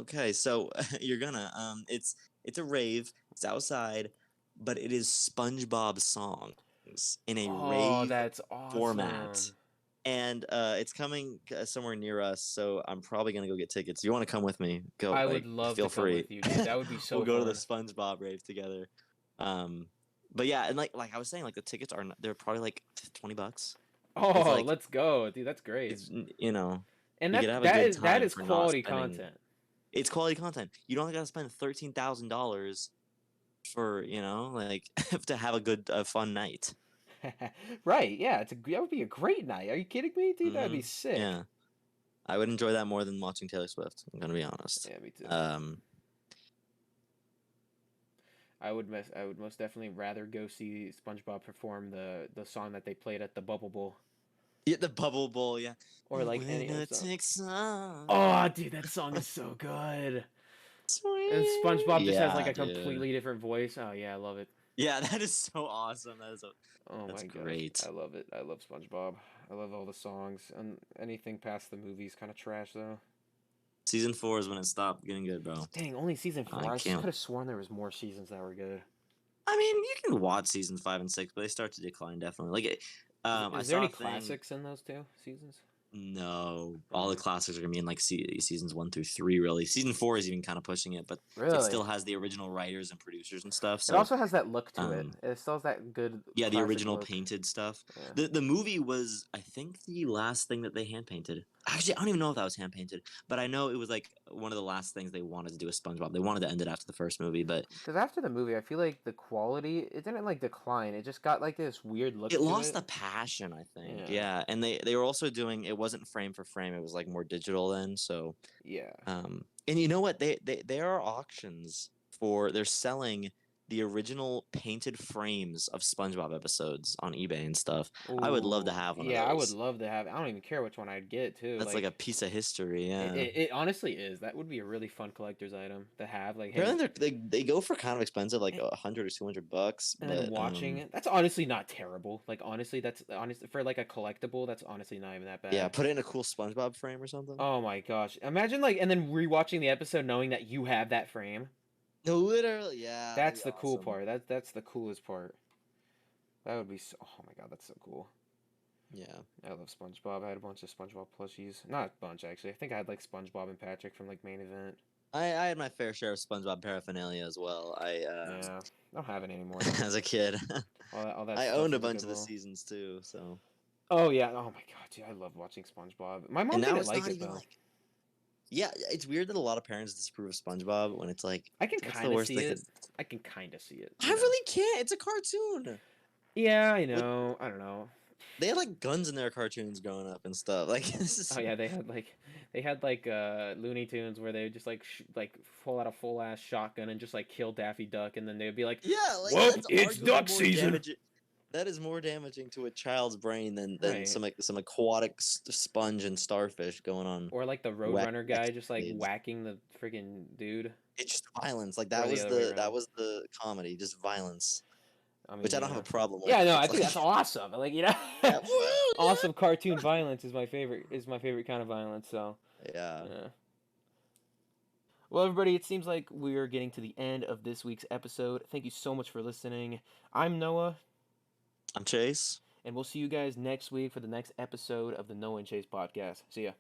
[SPEAKER 2] Okay, so you're gonna it's a rave. It's outside, but it is SpongeBob songs in a
[SPEAKER 1] Oh,
[SPEAKER 2] rave
[SPEAKER 1] that's
[SPEAKER 2] format.
[SPEAKER 1] awesome.
[SPEAKER 2] And it's coming somewhere near us, so I'm probably gonna go get tickets. You want to come with me? Go,
[SPEAKER 1] I would
[SPEAKER 2] like,
[SPEAKER 1] love to
[SPEAKER 2] feel
[SPEAKER 1] come
[SPEAKER 2] free.
[SPEAKER 1] with you, dude. That would be
[SPEAKER 2] We'll
[SPEAKER 1] so
[SPEAKER 2] go to the
[SPEAKER 1] fun.
[SPEAKER 2] SpongeBob rave together. Um, but yeah, and like I was saying, like the tickets they're probably like $20. It's
[SPEAKER 1] Oh,
[SPEAKER 2] like
[SPEAKER 1] let's go, dude. That's great.
[SPEAKER 2] it's
[SPEAKER 1] And
[SPEAKER 2] you could have a good
[SPEAKER 1] that
[SPEAKER 2] time
[SPEAKER 1] is
[SPEAKER 2] for not
[SPEAKER 1] quality
[SPEAKER 2] spending.
[SPEAKER 1] content.
[SPEAKER 2] It's quality content. You don't gotta spend $13,000 for like to have a good fun night.
[SPEAKER 1] Right, yeah, that would be a great night. Are you kidding me, dude? That'd be sick.
[SPEAKER 2] Yeah. I would enjoy that more than watching Taylor Swift. I'm gonna be honest.
[SPEAKER 1] Yeah, me too.
[SPEAKER 2] Um,
[SPEAKER 1] I would most definitely rather go see SpongeBob perform the song that they played at the Bubble Bowl,
[SPEAKER 2] yeah, the Bubble Bowl, yeah.
[SPEAKER 1] or like any other
[SPEAKER 2] Winner
[SPEAKER 1] song.
[SPEAKER 2] takes all.
[SPEAKER 1] Oh, dude, that song is so good. And
[SPEAKER 2] Sweet.
[SPEAKER 1] SpongeBob just has like
[SPEAKER 2] Yeah,
[SPEAKER 1] a
[SPEAKER 2] dude.
[SPEAKER 1] completely different voice. Oh yeah, I love it.
[SPEAKER 2] Yeah, that is so awesome.
[SPEAKER 1] Oh
[SPEAKER 2] That's
[SPEAKER 1] my gosh,
[SPEAKER 2] great.
[SPEAKER 1] I love it. I love SpongeBob. I love all the songs, and anything past the movie's kind of trash though.
[SPEAKER 2] Season 4 is when it stopped getting good, bro.
[SPEAKER 1] Dang, only season
[SPEAKER 2] I
[SPEAKER 1] four. I
[SPEAKER 2] can't.
[SPEAKER 1] could have sworn there was more seasons that were good.
[SPEAKER 2] I mean, you can watch season 5 and 6, but they start to decline definitely. I
[SPEAKER 1] Is there
[SPEAKER 2] saw
[SPEAKER 1] any
[SPEAKER 2] a thing.
[SPEAKER 1] classics in those two seasons?
[SPEAKER 2] No, all the
[SPEAKER 1] Oh,
[SPEAKER 2] classics are gonna be in like seasons 1 through 3. Really, season 4 is even kind of pushing it, but it
[SPEAKER 1] really?
[SPEAKER 2] still has the original writers and producers and stuff.
[SPEAKER 1] It
[SPEAKER 2] So,
[SPEAKER 1] also has that look to it.
[SPEAKER 2] um,
[SPEAKER 1] It still has that good
[SPEAKER 2] yeah, the
[SPEAKER 1] classic
[SPEAKER 2] original
[SPEAKER 1] look.
[SPEAKER 2] painted stuff.
[SPEAKER 1] Yeah.
[SPEAKER 2] The movie was, I think, the last thing that they hand painted. Actually, I don't even know if that was hand painted, but I know it was like one of the last things they wanted to do with SpongeBob. They wanted to end it after the first movie, but
[SPEAKER 1] Because after the movie, I feel like the quality it didn't like decline. It just got like this weird look
[SPEAKER 2] it
[SPEAKER 1] to
[SPEAKER 2] lost
[SPEAKER 1] it.
[SPEAKER 2] the passion, I think.
[SPEAKER 1] Yeah.
[SPEAKER 2] Yeah, and they were also doing, it wasn't frame for frame. It was like more digital then. So,
[SPEAKER 1] Yeah.
[SPEAKER 2] and you know what? There are auctions for, they're selling the original painted frames of SpongeBob episodes on eBay and stuff. I would love to
[SPEAKER 1] Ooh.
[SPEAKER 2] have one of
[SPEAKER 1] Yeah, I would
[SPEAKER 2] those.
[SPEAKER 1] love to have. I don't even care which one I'd get too.
[SPEAKER 2] That's like a
[SPEAKER 1] Like
[SPEAKER 2] piece of history. Yeah.
[SPEAKER 1] it honestly is. That would be a really fun collector's item to have. Like, hey,
[SPEAKER 2] Apparently they go for kind of expensive, like 100 or 200 bucks.
[SPEAKER 1] and then
[SPEAKER 2] But
[SPEAKER 1] watching it. That's honestly not terrible. Like honestly, that's honestly for like a collectible. That's honestly not even that
[SPEAKER 2] yeah,
[SPEAKER 1] bad.
[SPEAKER 2] put it in a cool SpongeBob frame or something.
[SPEAKER 1] Oh my gosh! Imagine like, and then rewatching the episode knowing that you have that frame.
[SPEAKER 2] No, literally, yeah, that'd
[SPEAKER 1] That's
[SPEAKER 2] be
[SPEAKER 1] the cool
[SPEAKER 2] awesome.
[SPEAKER 1] part. That's the coolest part. That would be so. Oh my god, that's so cool.
[SPEAKER 2] Yeah,
[SPEAKER 1] I love SpongeBob. I had a bunch of SpongeBob plushies. Not a bunch actually. I think I had like SpongeBob and Patrick from like main event.
[SPEAKER 2] I had my fair share of SpongeBob paraphernalia as well.
[SPEAKER 1] Yeah, I don't have it anymore though.
[SPEAKER 2] as a kid,
[SPEAKER 1] All that
[SPEAKER 2] I
[SPEAKER 1] stuff
[SPEAKER 2] owned a
[SPEAKER 1] was a
[SPEAKER 2] bunch
[SPEAKER 1] good
[SPEAKER 2] of the
[SPEAKER 1] little.
[SPEAKER 2] seasons too. So,
[SPEAKER 1] Oh yeah. Oh my god, dude, I love watching SpongeBob. My
[SPEAKER 2] and
[SPEAKER 1] mom
[SPEAKER 2] now
[SPEAKER 1] didn't
[SPEAKER 2] it's
[SPEAKER 1] like
[SPEAKER 2] not
[SPEAKER 1] it
[SPEAKER 2] even
[SPEAKER 1] though.
[SPEAKER 2] like, yeah, it's weird that a lot of parents disapprove of SpongeBob when it's like,
[SPEAKER 1] I can
[SPEAKER 2] what's the
[SPEAKER 1] kind of
[SPEAKER 2] worst
[SPEAKER 1] see
[SPEAKER 2] thing?
[SPEAKER 1] it. I can kind of see it.
[SPEAKER 2] I
[SPEAKER 1] You know.
[SPEAKER 2] really can't. It's a cartoon.
[SPEAKER 1] Yeah, I
[SPEAKER 2] What,
[SPEAKER 1] know. I don't know.
[SPEAKER 2] they had like guns in their cartoons growing up and stuff. Like this
[SPEAKER 1] Oh
[SPEAKER 2] is
[SPEAKER 1] yeah, they had like Looney Tunes where they would just like like pull out a full ass shotgun and just like kill Daffy Duck, and then they'd be like,
[SPEAKER 2] yeah, like
[SPEAKER 1] "Well,
[SPEAKER 2] that's
[SPEAKER 1] it's
[SPEAKER 2] arguably
[SPEAKER 1] duck
[SPEAKER 2] more
[SPEAKER 1] season."
[SPEAKER 2] damaging. That is more damaging to a child's brain than
[SPEAKER 1] Right.
[SPEAKER 2] some aquatic sponge and starfish going on
[SPEAKER 1] Or like the
[SPEAKER 2] wacky
[SPEAKER 1] Roadrunner guy just like
[SPEAKER 2] escapades.
[SPEAKER 1] whacking the freaking dude,
[SPEAKER 2] It's just violence. Like
[SPEAKER 1] or the other way
[SPEAKER 2] that
[SPEAKER 1] around.
[SPEAKER 2] was the comedy, just violence,
[SPEAKER 1] I
[SPEAKER 2] which
[SPEAKER 1] mean,
[SPEAKER 2] I don't have a
[SPEAKER 1] yeah.
[SPEAKER 2] problem with.
[SPEAKER 1] Yeah, no, I
[SPEAKER 2] It's
[SPEAKER 1] think that's
[SPEAKER 2] like
[SPEAKER 1] awesome. Like, you know,
[SPEAKER 2] yeah, woo,
[SPEAKER 1] awesome cartoon violence is my favorite. Is my favorite kind of violence. So,
[SPEAKER 2] yeah.
[SPEAKER 1] yeah. Well, everybody, it seems like we're getting to the end of this week's episode. Thank you so much for listening. I'm Noah,
[SPEAKER 2] I'm Chase.
[SPEAKER 1] and we'll see you guys next week for the next episode of the Noah and Chase podcast. See ya.